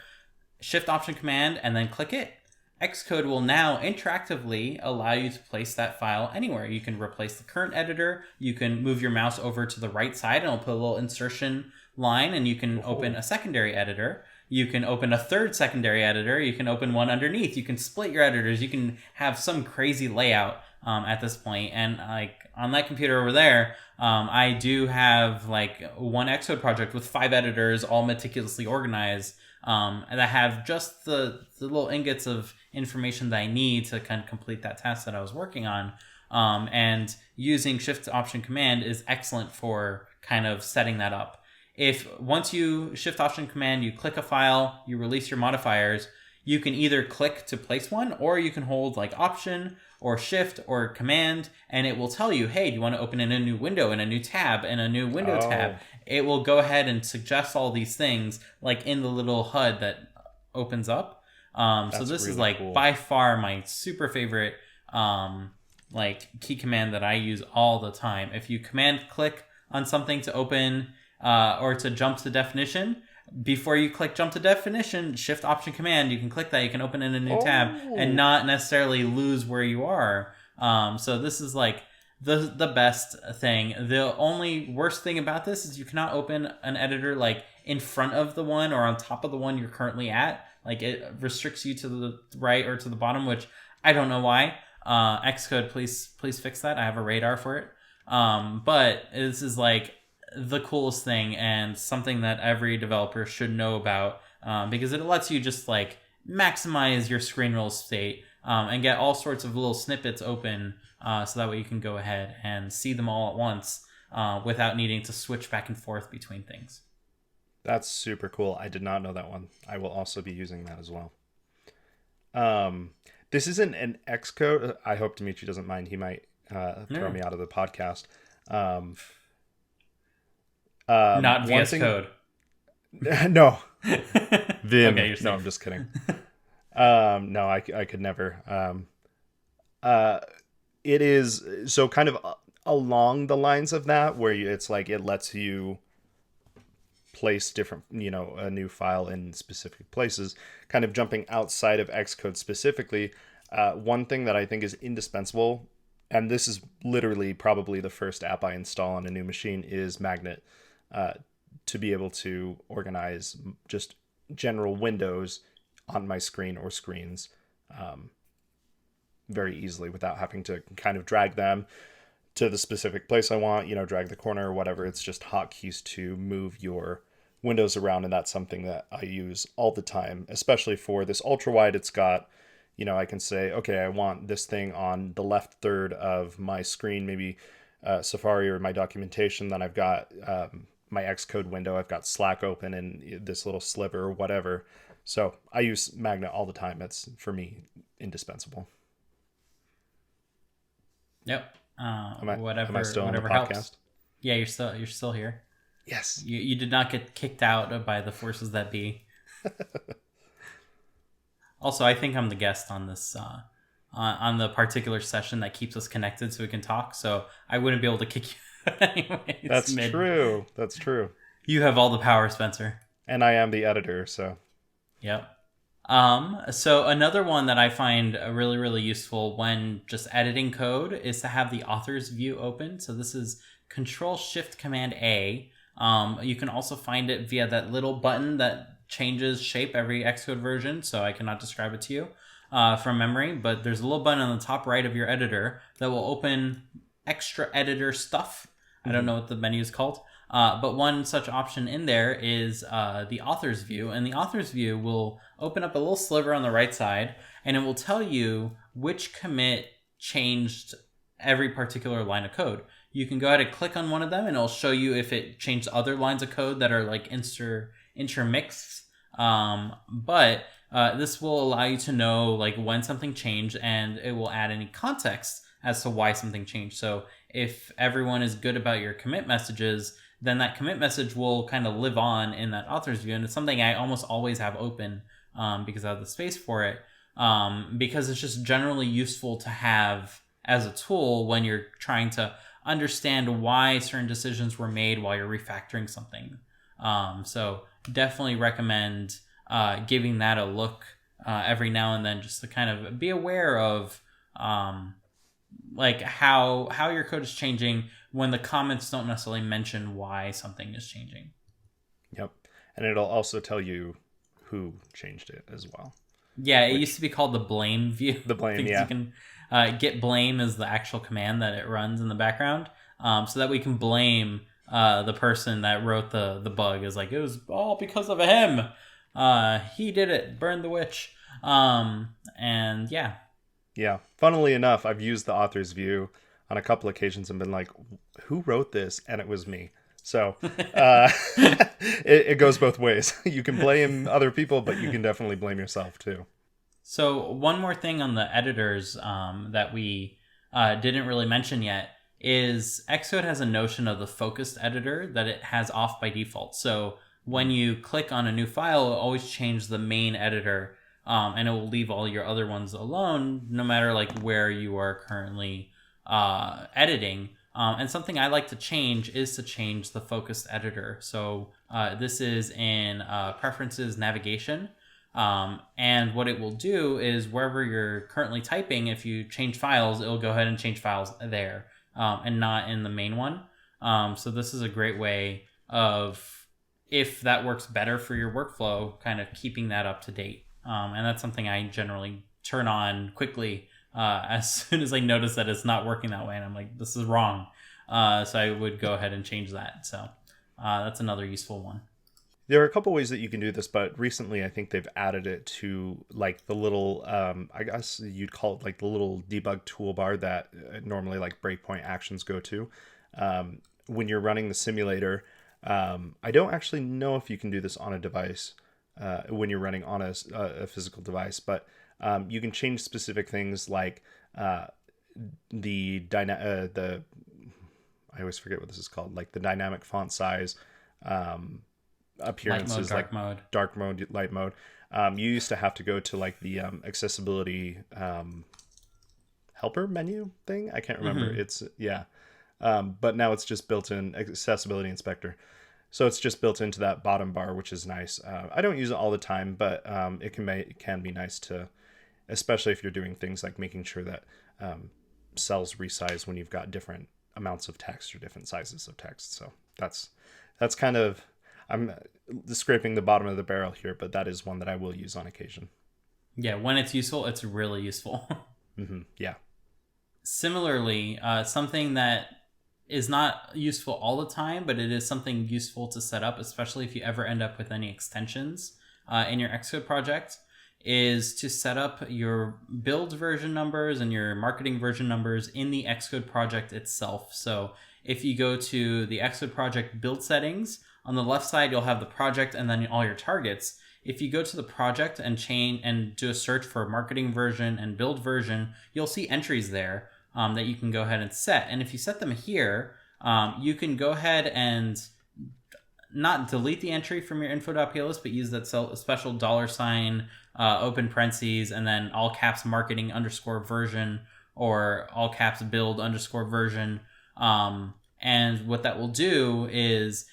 Shift Option Command and then click it, Xcode will now interactively allow you to place that file anywhere. You can replace the current editor, you can move your mouse over to the right side and it'll put a little insertion line, and you can open a secondary editor. You can open a third secondary editor. You can open one underneath. You can split your editors. You can have some crazy layout at this point. And like on that computer over there, I do have like one Xcode project with 5 editors, all meticulously organized, and that have just the little ingots of information that I need to kind of complete that task that I was working on. And using Shift Option Command is excellent for kind of setting that up. If once you Shift Option Command, you click a file, you release your modifiers, you can either click to place one, or you can hold like Option or Shift or Command, and it will tell you, hey, do you want to open in a new window, in a new tab, in a new window tab? It will go ahead and suggest all these things like in the little HUD that opens up. So this really is like cool. By far my super favorite like key command that I use all the time. If you command click on something to open or to jump to definition, before you click jump to definition, Shift Option Command, you can click that, you can open in a new tab and not necessarily lose where you are. So this is like the best thing. The only worst thing about this is you cannot open an editor like in front of the one or on top of the one you're currently at. Like it restricts you to the right or to the bottom, which I don't know why. Xcode, please fix that. I have a radar for it. But this is like the coolest thing and something that every developer should know about, because it lets you just like maximize your screen real estate and get all sorts of little snippets open, so that way you can go ahead and see them all at once without needing to switch back and forth between things. That's super cool. I did not know that one. I will also be using that as well. This isn't an Xcode. I hope Dimitri doesn't mind. He might throw me out of the podcast. Not VS Code. No. Vim. Okay, you're safe. No, I'm just kidding. No, I could never. It is so kind of along the lines of that, where it's like it lets you place different, a new file in specific places, kind of jumping outside of Xcode specifically. One thing that I think is indispensable, and this is literally probably the first app I install on a new machine, is Magnet, to be able to organize just general windows on my screen or screens. very easily without having to kind of drag them to the specific place I want, drag the corner or whatever. It's just hotkeys to move your windows around, and that's something that I use all the time, especially for this ultra wide. It's got, I can say, okay, I want this thing on the left third of my screen, maybe Safari or my documentation. Then I've got my Xcode window, I've got Slack open in this little sliver or whatever. So I use Magnet all the time. It's, for me, indispensable. Yep. Am I still on the whatever podcast? Helps. Yeah, you're still here. Yes. You did not get kicked out by the forces that be. Also, I think I'm the guest on this on the particular session that keeps us connected so we can talk. So I wouldn't be able to kick you out anyways. That's true. That's true. You have all the power, Spencer. And I am the editor, so. Yep. So another one that I find really, really useful when just editing code is to have the author's view open. So this is Control-Shift-Command-A. You can also find it via that little button that changes shape every Xcode version. So I cannot describe it to you from memory, but there's a little button on the top right of your editor that will open extra editor stuff. Mm-hmm. I don't know what the menu is called. But one such option in there is the author's view, and the author's view will open up a little sliver on the right side, and it will tell you which commit changed every particular line of code. You can go ahead and click on one of them, and it'll show you if it changed other lines of code that are like intermixed. But this will allow you to know like when something changed, and it will add any context as to why something changed. So if everyone is good about your commit messages, then that commit message will kind of live on in that author's view. And it's something I almost always have open because I have the space for it, because it's just generally useful to have as a tool when you're trying to understand why certain decisions were made while you're refactoring something. So definitely recommend giving that a look every now and then, just to kind of be aware of like how your code is changing when the comments don't necessarily mention why something is changing. Yep. And it'll also tell you who changed it as well. Yeah, it used to be called the blame view. The blame, yeah. You can get blame as the actual command that it runs in the background, so that we can blame the person that wrote the bug. Is like, it was all because of him. He did it. Burn the witch. And yeah. Yeah. Funnily enough, I've used the author's view on a couple occasions and been like, who wrote this? And it was me. So it goes both ways. You can blame other people, but you can definitely blame yourself too. So one more thing on the editors that we didn't really mention yet is Xcode has a notion of the focused editor that it has off by default. So when you click on a new file, it'll always change the main editor, and it will leave all your other ones alone, no matter like where you are currently editing. And something I like to change is to change the focused editor. So this is in Preferences Navigation. And what it will do is wherever you're currently typing, if you change files, it'll go ahead and change files there, and not in the main one. So this is a great way of, if that works better for your workflow, kind of keeping that up to date. And that's something I generally turn on quickly as soon as I notice that it's not working that way, and I'm like, this is wrong. So I would go ahead and change that. So that's another useful one. There are a couple ways that you can do this, but recently I think they've added it to like the little, I guess you'd call it like the little debug toolbar that normally like breakpoint actions go to. When you're running the simulator, I don't actually know if you can do this on a device when you're running on a physical device, but you can change specific things like the I always forget what this is called, like the dynamic font size, appearances, light mode, like dark mode, light mode. You used to have to go to like the accessibility helper menu thing. I can't remember. Mm-hmm. It's but now it's just built in accessibility inspector. So it's just built into that bottom bar, which is nice. I don't use it all the time, but it can be nice to, especially if you're doing things like making sure that cells resize when you've got different amounts of text or different sizes of text. So that's kind of, I'm scraping the bottom of the barrel here, but that is one that I will use on occasion. Yeah, when it's useful, it's really useful. Yeah. Similarly, something that is not useful all the time, but it is something useful to set up, especially if you ever end up with any extensions in your Xcode project, is to set up your build version numbers and your marketing version numbers in the Xcode project itself. So if you go to the Xcode project build settings, on the left side, you'll have the project and then all your targets. If you go to the project and do a search for marketing version and build version, you'll see entries there that you can go ahead and set. And if you set them here, you can go ahead and not delete the entry from your info.p list, but use that special $, open parentheses, and then all caps marketing _ version or all caps build _ version. And what that will do is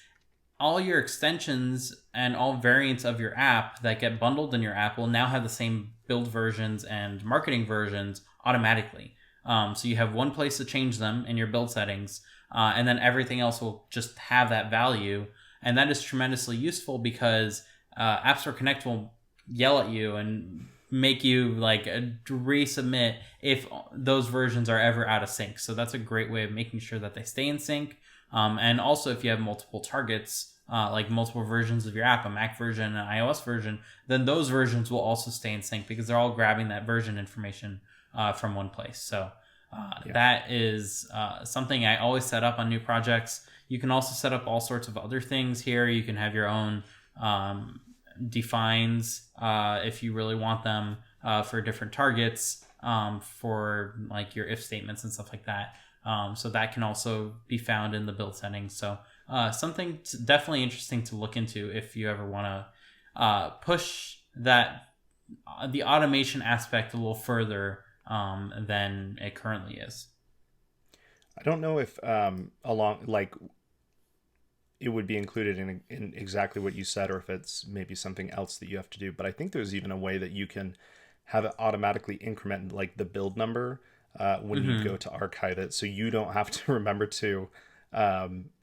all your extensions and all variants of your app that get bundled in your app will now have the same build versions and marketing versions automatically. So you have one place to change them in your build settings, and then everything else will just have that value. And that is tremendously useful because App Store Connect will yell at you and make you like resubmit if those versions are ever out of sync. So that's a great way of making sure that they stay in sync. And also if you have multiple targets, like multiple versions of your app, a Mac version, an iOS version, then those versions will also stay in sync because they're all grabbing that version information from one place. So that is something I always set up on new projects. You can also set up all sorts of other things here. You can have your own defines if you really want them for different targets for like your if statements and stuff like that. So that can also be found in the build settings. So something definitely interesting to look into if you ever want to push that the automation aspect a little further than it currently is. I don't know if along like it would be included in exactly what you said, or if it's maybe something else that you have to do. But I think there's even a way that you can have it automatically increment like the build number when you go to archive it, so you don't have to remember to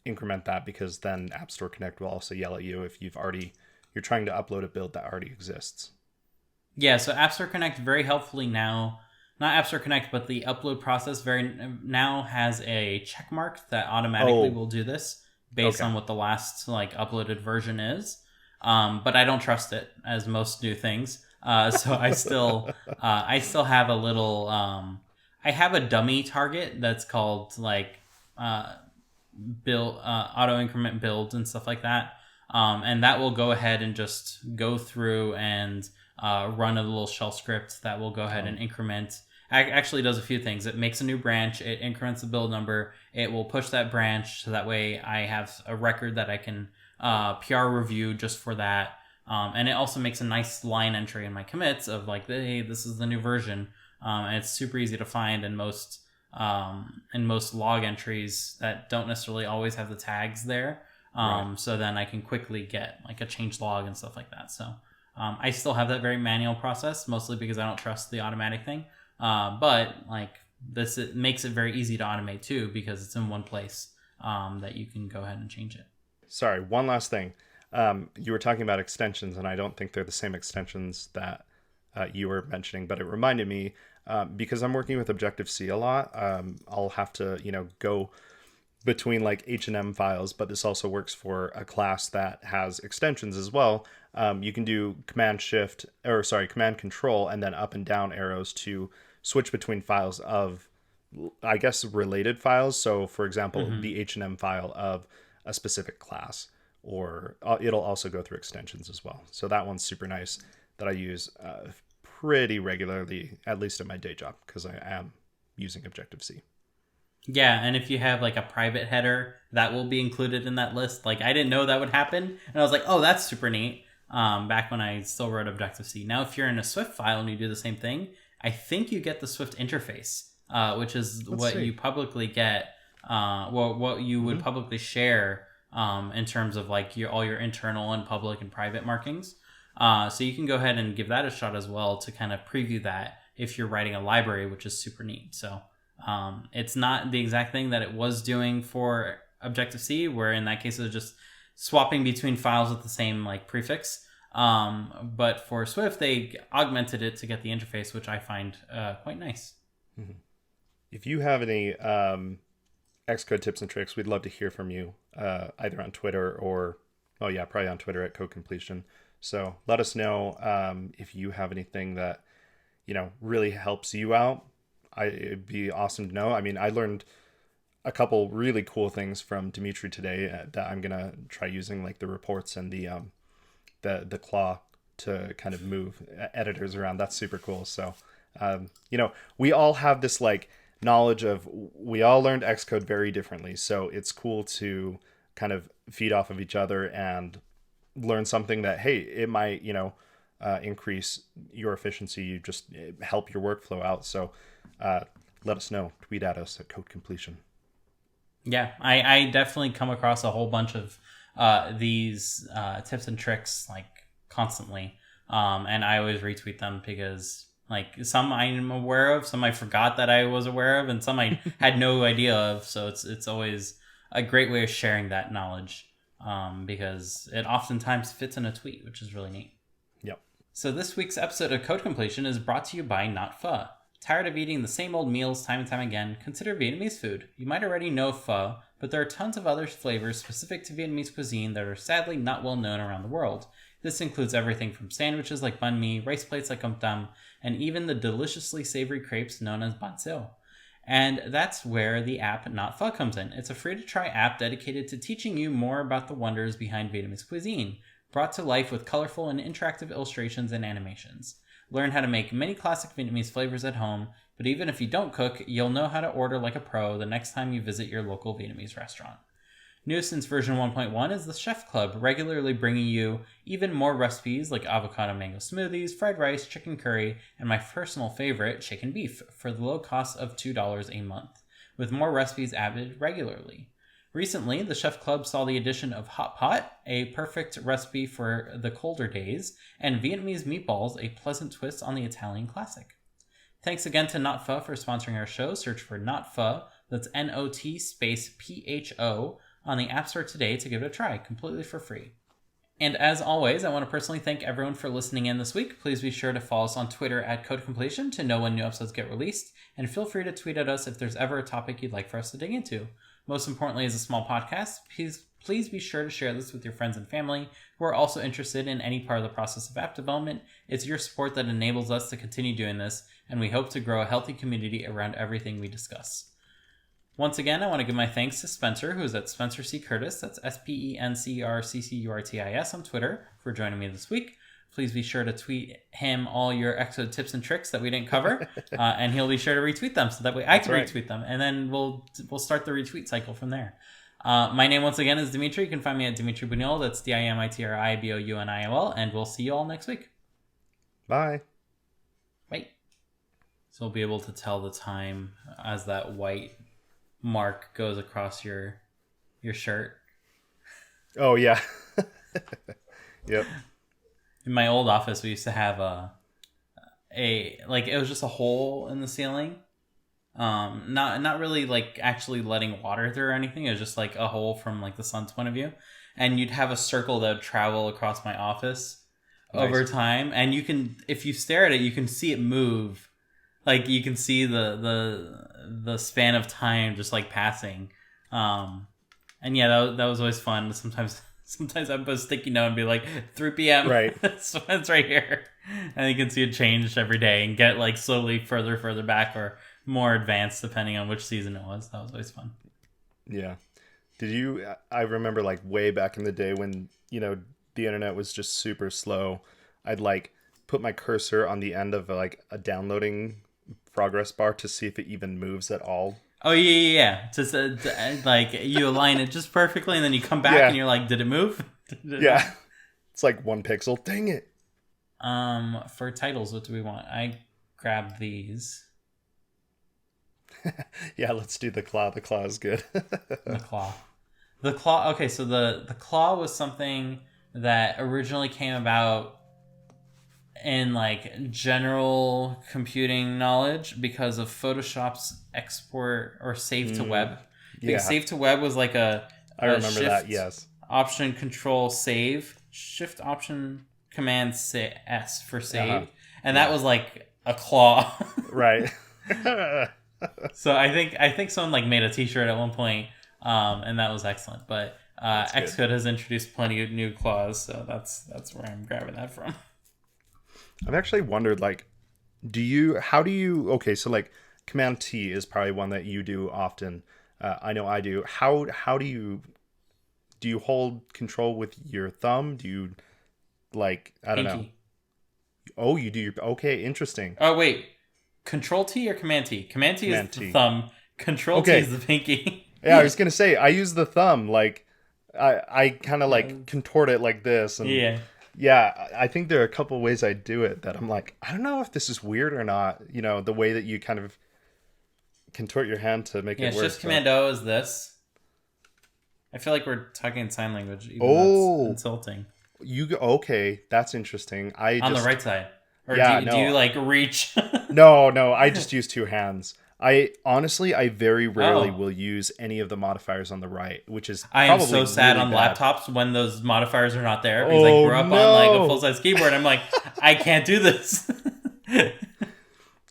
increment that, because then App Store Connect will also yell at you if you're trying to upload a build that already exists. Yeah, so App Store Connect very helpfully now, not App Store Connect, but the upload process now has a check mark that automatically will do this based on what the last like uploaded version is. But I don't trust it, as most new things. So I still have a little I have a dummy target that's called like build auto increment builds and stuff like that, and that will go ahead and just go through and run a little shell script that will go ahead and increment. Actually does a few things. It makes a new branch, it increments the build number, it will push that branch so that way I have a record that I can PR review just for that. And it also makes a nice line entry in my commits of like, hey, this is the new version. And it's super easy to find in most log entries that don't necessarily always have the tags there. So then I can quickly get like a change log and stuff like that. So I still have that very manual process, mostly because I don't trust the automatic thing. But like this, it makes it very easy to automate too, because it's in one place that you can go ahead and change it. Sorry, one last thing. You were talking about extensions, and I don't think they're the same extensions that you were mentioning, but it reminded me, because I'm working with Objective-C a lot, I'll have to, go between like H&M files, but this also works for a class that has extensions as well. You can do Command Control, and then up and down arrows to switch between files of, I guess, related files. So for example, the H&M file of a specific class, or it'll also go through extensions as well. So that one's super nice that I use pretty regularly, at least at my day job, because I am using Objective-C. Yeah, and if you have like a private header, that will be included in that list. Like I didn't know that would happen, and I was like, oh, that's super neat. Back when I still wrote Objective-C. Now, if you're in a Swift file and you do the same thing, I think you get the Swift interface, which is you publicly get, what you would publicly share in terms of like all your internal and public and private markings. So you can go ahead and give that a shot as well to kind of preview that if you're writing a library, which is super neat. So it's not the exact thing that it was doing for Objective-C, where in that case it was just swapping between files with the same like prefix. But for Swift, they augmented it to get the interface, which I find quite nice. If you have any Xcode tips and tricks, we'd love to hear from you, either on Twitter or, oh yeah, probably on Twitter at Code Completion. So let us know if you have anything that, really helps you out. It'd be awesome to know. I mean, I learned a couple really cool things from Dimitri today that I'm gonna try using, like the reports and the claw to kind of move editors around. That's super cool. So, we all have this like knowledge of, we all learned Xcode very differently. So it's cool to kind of feed off of each other and learn something that, hey, it might, increase your efficiency, you just help your workflow out. So let us know. Tweet at us at Code Completion. Yeah, I definitely come across a whole bunch of these tips and tricks like constantly, and I always retweet them because like some I'm aware of, some I forgot that I was aware of, and some I had no idea of. So it's always a great way of sharing that knowledge, because it oftentimes fits in a tweet, which is really neat. Yep. So this week's episode of Code Completion is brought to you by Not Pho. Tired of eating the same old meals time and time again? Consider Vietnamese food. You might already know pho, but there are tons of other flavors specific to Vietnamese cuisine that are sadly not well known around the world. This includes everything from sandwiches like banh mi, rice plates like cơm tấm, and even the deliciously savory crepes known as bánh xèo. And that's where the app Not Pho comes in. It's a free-to-try app dedicated to teaching you more about the wonders behind Vietnamese cuisine, brought to life with colorful and interactive illustrations and animations. Learn how to make many classic Vietnamese flavors at home, but even if you don't cook, you'll know how to order like a pro the next time you visit your local Vietnamese restaurant. New since version 1.1 is the Chef Club, regularly bringing you even more recipes like avocado mango smoothies, fried rice, chicken curry, and my personal favorite, chicken beef, for the low cost of $2 a month, with more recipes added regularly. Recently, the Chef Club saw the addition of Hot Pot, a perfect recipe for the colder days, and Vietnamese meatballs, a pleasant twist on the Italian classic. Thanks again to Not Pho for sponsoring our show. Search for Not Pho, that's N-O-T space P-H-O, on the App Store today to give it a try, completely for free. And as always, I want to personally thank everyone for listening in this week. Please be sure to follow us on Twitter at Code Completion to know when new episodes get released, and feel free to tweet at us if there's ever a topic you'd like for us to dig into. Most importantly, as a small podcast, please be sure to share this with your friends and family who are also interested in any part of the process of app development. It's your support that enables us to continue doing this, and we hope to grow a healthy community around everything we discuss. Once again, I want to give my thanks to Spencer, who is at Spencer C. Curtis, that's SpencerCurtis on Twitter, for joining me this week. Please be sure to tweet him all your Xcode tips and tricks that we didn't cover, and he'll be sure to retweet them, so that way I can retweet them, and then we'll start the retweet cycle from there. My name, once again, is Dimitri. You can find me at Dimitri Buñuel. That's DIMITRIBOUNIOL, and we'll see you all next week. Bye. Bye. So we'll be able to tell the time as that white mark goes across your shirt. Oh, yeah. Yep. In my old office, we used to have it was just a hole in the ceiling. Not really like actually letting water through or anything. It was just like a hole from like the sun's point of view. And you'd have a circle that would travel across my office over time. And you can, if you stare at it, you can see it move. Like you can see the span of time just like passing. And yeah, that was always fun. Sometimes I put a sticky note and be like 3 p.m. Right. So it's right here. And you can see it change every day and get like slowly further back or more advanced depending on which season it was. That was always fun. Yeah. I remember like way back in the day when, the internet was just super slow. I'd like put my cursor on the end of like a downloading progress bar to see if it even moves at all. Oh, yeah. Just like you align it just perfectly and then you come back and you're like, did it move? Yeah. It's like 1 pixel. Dang it. For titles, what do we want? I grabbed these. Yeah, let's do the claw. The claw is good. The claw. Okay, so the claw was something that originally came about in like general computing knowledge because of Photoshop's export or save to web. Yeah. Save to web was like I remember shift, that, yes. Option control save, shift option command S for save. And that was like a claw. Right. So I think someone like made a T-shirt at one point, and that was excellent. But Xcode has introduced plenty of new clause, so that's where I'm grabbing that from. I've actually wondered, like, how do you, okay, so like Command T is probably one that you do often. I know I do. How do you hold control with your thumb? Do you, like, I don't know. Pinky. Oh, you do your, okay, interesting. Oh wait, Control T or Command T? Command T is Command the T. thumb. Control T Okay. is the pinky. Yeah, I was gonna say I use the thumb, like I kind of like contort it like this, and Yeah. yeah, I think there are a couple ways I do it that I'm like, I don't know if this is weird or not. You know, the way that you kind of contort your hand to make Yeah, it work. Shift Command O is this. I feel like we're talking in sign language, even Oh, that's insulting. okay, that's interesting. On the right side. Or Yeah, do you no, like reach? no, I just use two hands. I honestly, I very rarely Oh. will use any of the modifiers on the right, which is I am probably so sad really on bad. laptops when those modifiers are not there because I Oh grew up on like a full no! size keyboard. I'm like, I can't do this.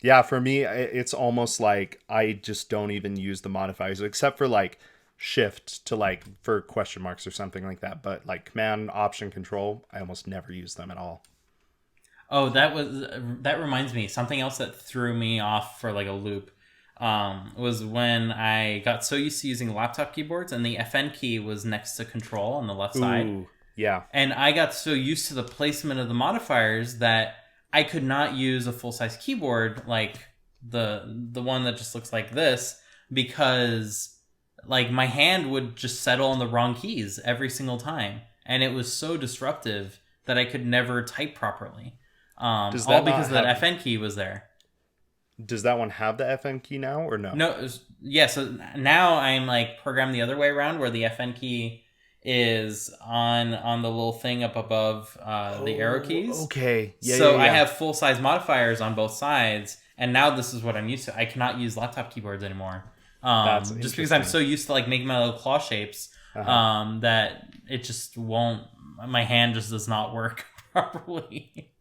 Yeah, for me, it's almost like I just don't even use the modifiers except for like shift to like for question marks or something like that. But like command, option, control, I almost never use them at all. Oh, that reminds me. Something else that threw me off for like a loop was when I got so used to using laptop keyboards and the FN key was next to control on the left side. Ooh, yeah. And I got so used to the placement of the modifiers that I could not use a full-size keyboard like the one that just looks like this because like my hand would just settle on the wrong keys every single time. And it was so disruptive that I could never type properly. Does All that because not that have? FN key was there. Does that one have the FN key now or no? No, yeah. So now I'm like programmed the other way around, where the FN key is on the little thing up above the arrow keys. Okay. Yeah. So yeah, I yeah. have full size modifiers on both sides, and now this is what I'm used to. I cannot use laptop keyboards anymore, That's just because I'm interesting. so used to like making my little claw shapes that it just won't. My hand just does not work properly.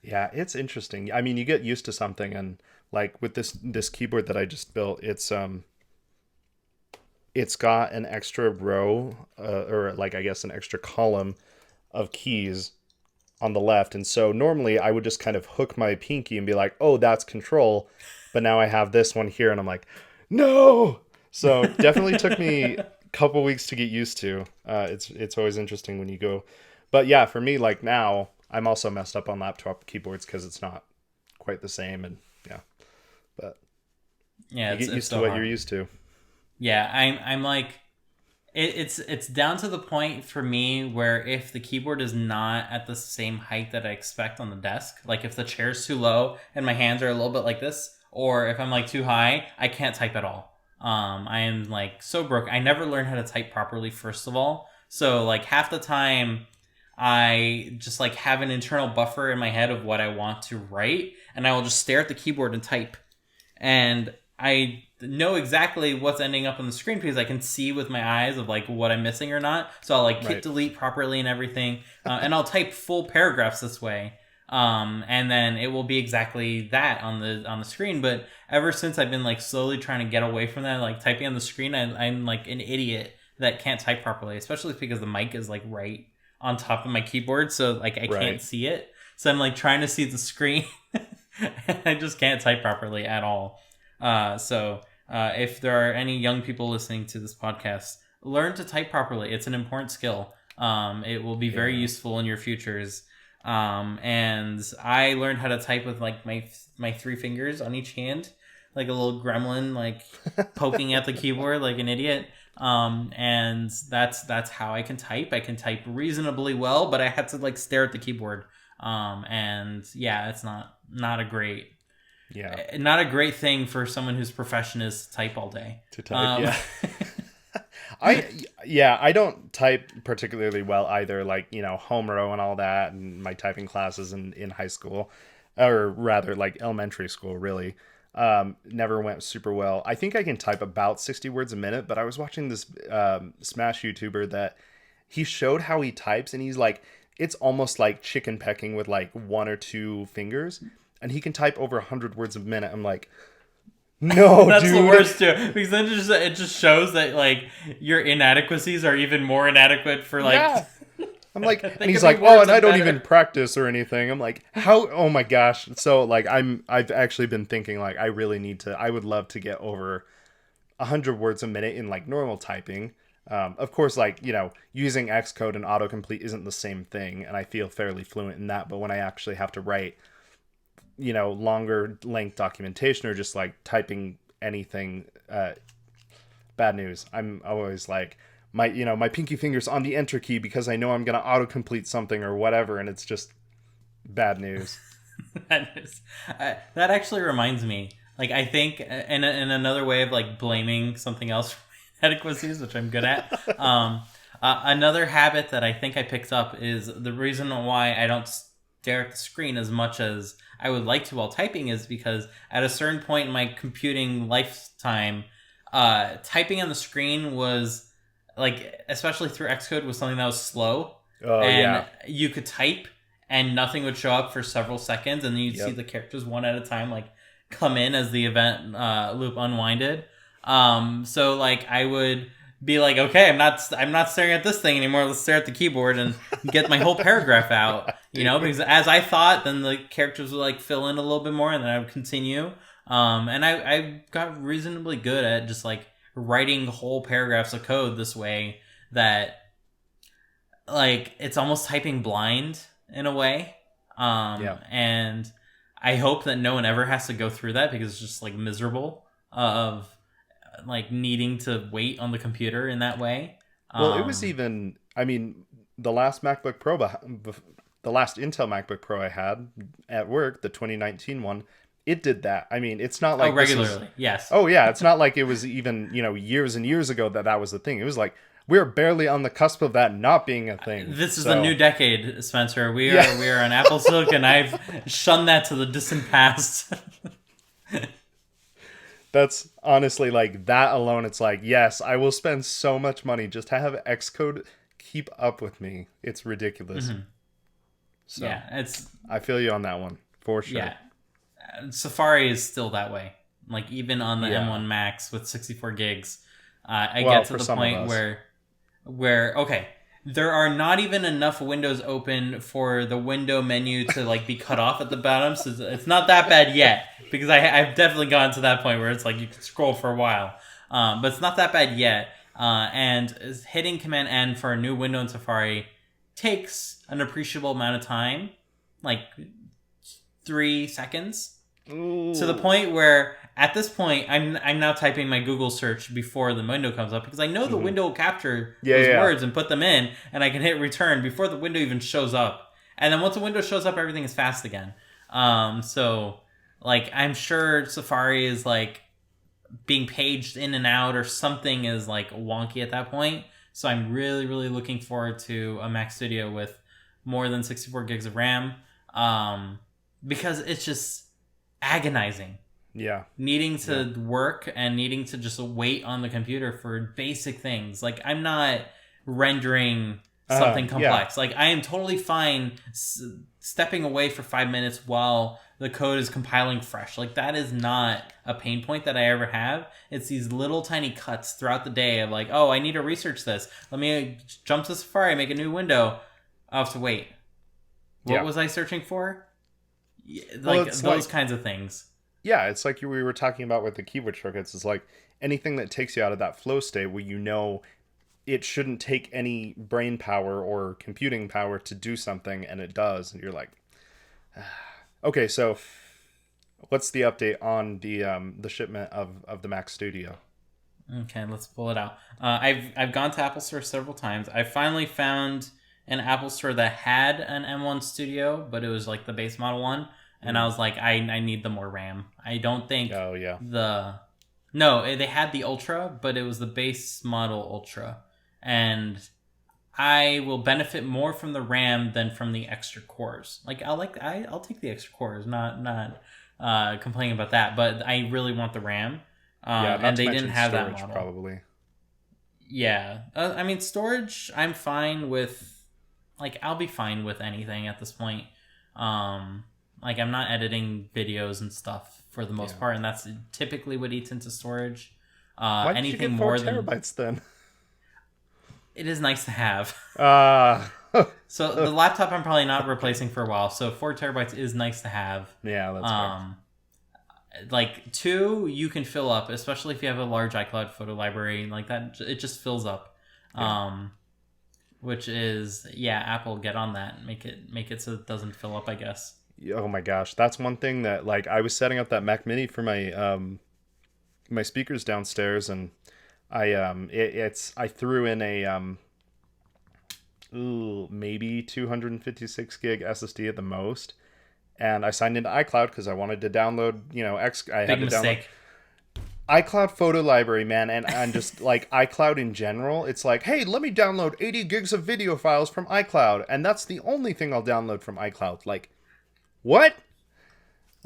Yeah, it's interesting. I mean, you get used to something, and like with this keyboard that I just built, it's got an extra row, or like I guess an extra column of keys on the left, and so normally I would just kind of hook my pinky and be like, "Oh, that's control," but now I have this one here, and I'm like, "No!" So definitely took me a couple weeks to get used to. It's always interesting when you go, but yeah, for me, like now, I'm also messed up on laptop keyboards because it's not quite the same, and yeah, but Yeah, you get it's used to so what hard. you're used to. Yeah, I'm like it's down to the point for me where if the keyboard is not at the same height that I expect on the desk, like if the chair's too low and my hands are a little bit like this, or if I'm like too high, I can't type at all. I am like so broke. I never learned how to type properly, first of all. So like half the time I just like have an internal buffer in my head of what I want to write, and I will just stare at the keyboard and type. And I know exactly what's ending up on the screen because I can see with my eyes of like what I'm missing or not. So I'll like hit Right. delete properly and everything, and I'll type full paragraphs this way, and then it will be exactly that on the screen. But ever since I've been like slowly trying to get away from that, like typing on the screen, I'm like an idiot that can't type properly, especially because the mic is like right on top of my keyboard, so like I can't Right. see it. So I'm like trying to see the screen. I just can't type properly at all. If there are any young people listening to this podcast, learn to type properly. It's an important skill. It will be very Yeah. useful in your futures. And I learned how to type with like my three fingers on each hand, like a little gremlin, like poking at the keyboard like an idiot. And that's how I can type. I can type reasonably well, but I had to like stare at the keyboard. And yeah, it's not a great Yeah. not a great thing for someone whose profession is to type all day. To type. Yeah. I don't type particularly well either, like, you know, home row and all that, and my typing classes in high school, or rather like elementary school, really, never went super well. I think I can type about 60 words a minute, but I was watching this Smash YouTuber that he showed how he types, and he's like, it's almost like chicken pecking with like one or two fingers, and he can type over 100 words a minute. I'm like, No, That's the dude. worst too, because then it just shows that like your inadequacies are even more inadequate for like Yeah. I'm like, they and he's could be like, oh, worse and I and don't even better. practice or anything. I'm like, how? Oh my gosh. So like, I've actually been thinking like, I really need to. I would love to get over 100 words a minute in like normal typing. Of course, like using Xcode and autocomplete isn't the same thing, and I feel fairly fluent in that. But when I actually have to write, longer length documentation or just like typing anything, bad news. I'm always like my pinky finger's on the enter key because I know I'm gonna autocomplete something or whatever, and it's just bad news. That actually reminds me. Like I think, in another way of like blaming something else for inadequacies, which I'm good at. Another habit that I think I picked up is the reason why I don't stare at the screen as much as I would like to while typing is because at a certain point in my computing lifetime, typing on the screen was like, especially through Xcode, was something that was slow, Oh and yeah. you could type and nothing would show up for several seconds, and then you'd see Yep. the characters one at a time like come in as the event loop unwinded. So like I would be like, okay, I'm not staring at this thing anymore. Let's stare at the keyboard and get my whole paragraph out. Dude. Because as I thought, then the characters would like fill in a little bit more, and then I would continue. And I got reasonably good at just like writing whole paragraphs of code this way that like it's almost typing blind in a way. Yeah. And I hope that no one ever has to go through that because it's just like miserable of like needing to wait on the computer in that way. Well, it was Um, even. I mean, the last MacBook Pro, the last Intel MacBook Pro I had at work, the 2019 one, it did that. I mean, it's not oh, like this is. regularly, yes. Oh yeah, it's not like it was even years and years ago that was the thing. It was like we're barely on the cusp of that not being a thing. This is the new So decade, Spencer. yeah, We are on Apple Silicon. I've shunned that to the distant past. that's honestly like that alone. It's like yes, I will spend so much money just to have Xcode keep up with me. It's ridiculous. Mhm. So Yeah, it's I feel you on that one for sure. yeah. Safari is still that way. Like even on the Yeah. M1 Max with 64 gigs, I Well, get to for the some of point us. where okay, there are not even enough windows open for the window menu to like be cut off at the bottom. So it's not that bad yet because I've definitely gotten to that point where it's like you can scroll for a while, but it's not that bad yet. And hitting Command N for a new window in Safari takes an appreciable amount of time, like 3 seconds, to the Ooh. point where at this point I'm now typing my Google search before the window comes up because I know the Mhm. window will capture Yeah, those yeah. words and put them in, and I can hit return before the window even shows up. And then once the window shows up, everything is fast again. So like I'm sure Safari is like being paged in and out or something is like wonky at that point. So I'm really, really looking forward to a Mac Studio with more than 64 gigs of RAM, because it's just agonizing Yeah. needing Yeah. to work and needing to just wait on the computer for basic things. Like I'm not rendering something Yeah. complex. Like I am totally fine stepping away for 5 minutes while the code is compiling fresh. Like that is not a pain point that I ever have. It's these little tiny cuts throughout the day of like, oh, I need to research this. Let me jump to Safari, make a new window. I have to wait. What Yeah. was I searching for? Well, Like it's those like kinds of things. yeah, it's like we were talking about with the keyboard shortcuts. It's like anything that takes you out of that flow state where it shouldn't take any brain power or computing power to do something, and it does, and you're like, okay, so what's the update on the shipment of the Mac Studio? Okay, let's pull it out. I've gone to Apple Store several times. I finally found an Apple Store that had an M1 Studio, but it was like the base model one, and I Mm. was like, I need the more RAM. I don't think Oh yeah, they had the Ultra, but it was the base model Ultra, and I will benefit more from the RAM than from the extra cores. Like I'll take the extra cores, not complaining about that, but I really want the RAM. yeah. Not And to they mention didn't have that storage, model. probably. Yeah. I mean, storage, I'm fine with. Like, I'll be fine with anything at this point. Like I'm not editing videos and stuff for the most part, and that's typically what eats into storage. Why did you Anything get 4 more than terabytes then? it is nice to have. Ah. So the laptop I'm probably not replacing for a while. So 4 terabytes is nice to have. Yeah, that's fair. Like 2 you can fill up, especially if you have a large iCloud photo library like that. It just fills up. Which is Apple, get on that. Make it so it doesn't fill up, I guess. Oh my gosh, that's one thing that like I was setting up that Mac Mini for my speakers downstairs, and I threw in a maybe 256 gig SSD at the most, and I signed into iCloud because I wanted to download I Big mistake. iCloud photo library, man, and just like iCloud in general, it's like, hey, let me download 80 gigs of video files from iCloud, and that's the only thing I'll download from iCloud. Like, what?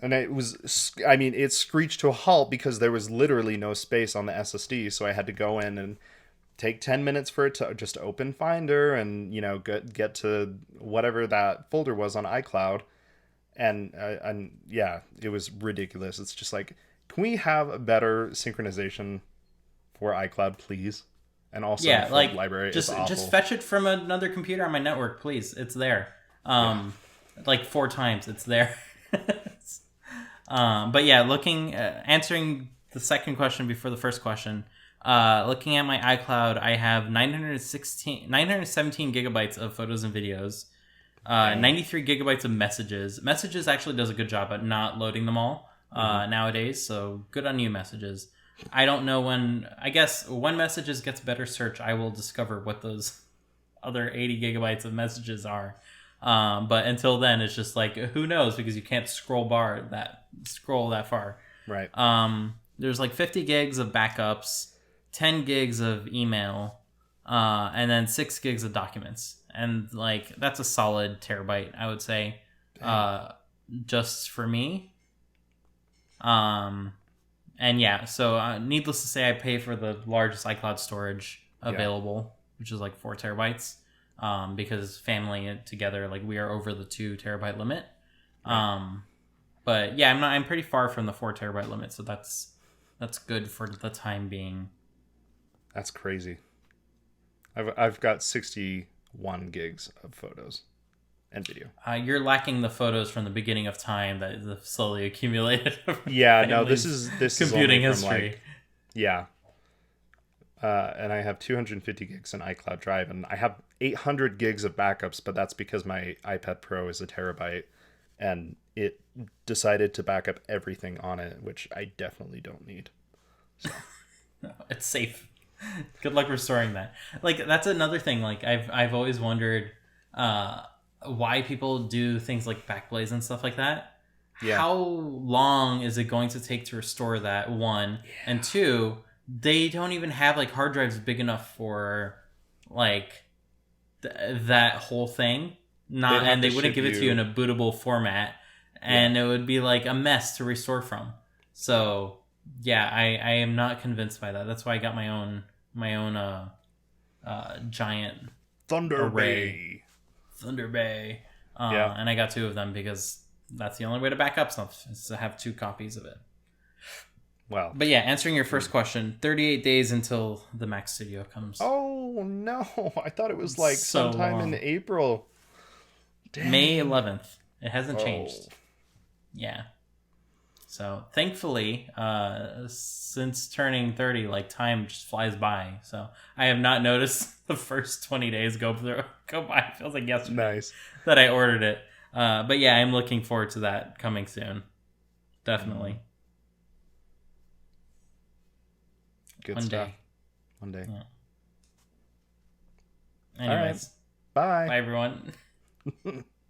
And it screeched to a halt because there was literally no space on the SSD, so I had to go in and take 10 minutes for it to just open Finder and, get to whatever that folder was on iCloud. And yeah, it was ridiculous. It's just like, can we have a better synchronization for iCloud, please? And also for the library, just fetch it from another computer on my network, please. It's there. Like 4 times it's there. But yeah, answering the second question before the first question, looking at my iCloud, I have 917 gigabytes of photos and videos, 93 gigabytes of messages. Messages actually does a good job at not loading them all nowadays, so good on you, Messages. I don't know I guess when Messages gets better search, I will discover what those other 80 gigabytes of messages are. But until then, it's just like, who knows, because you can't scroll that far. Right. There's like 50 gigs of backups, 10 gigs of email, and then 6 gigs of documents. And like, that's a solid terabyte, I would say, just for me. And yeah, so needless to say, I pay for the largest iCloud storage available, which is like 4 terabytes. Because family together, like we are over the 2 terabyte limit. Right. But yeah, I'm pretty far from the 4 terabyte limit, so that's good for the time being. That's crazy. I've got 61 gigs of photos and video. You're lacking the photos from the beginning of time that is slowly accumulated. Yeah, no, this is computing is history. Like, yeah. And I have 250 gigs in iCloud Drive, and I have 800 gigs of backups, but that's because my iPad Pro is a terabyte, and it decided to back up everything on it, which I definitely don't need. So. No, it's safe. Good luck restoring that. Like, that's another thing. Like, I've always wondered why people do things like Backblaze and stuff like that. Yeah. How long is it going to take to restore that, 1? Yeah. And 2, they don't even have like hard drives big enough for like that whole thing. And they wouldn't give it to you in a bootable format, and it would be like a mess to restore from. So yeah, I am not convinced by that. That's why I got my own giant Thunder Bay. And I got 2 of them because that's the only way to back up stuff, is to have 2 copies of it. Wow. But yeah, answering your first question, 38 days until the Mac Studio comes. Oh no, I thought it was like sometime in April. Dang. May 11th. It hasn't changed. Yeah. So thankfully, since turning 30, like time just flies by. So I have not noticed the first 20 days go by. It feels like yesterday that I ordered it. But yeah, I'm looking forward to that coming soon. Definitely. Good One stuff. day. One day. Yeah. Anyways. All right. Bye. Bye, everyone.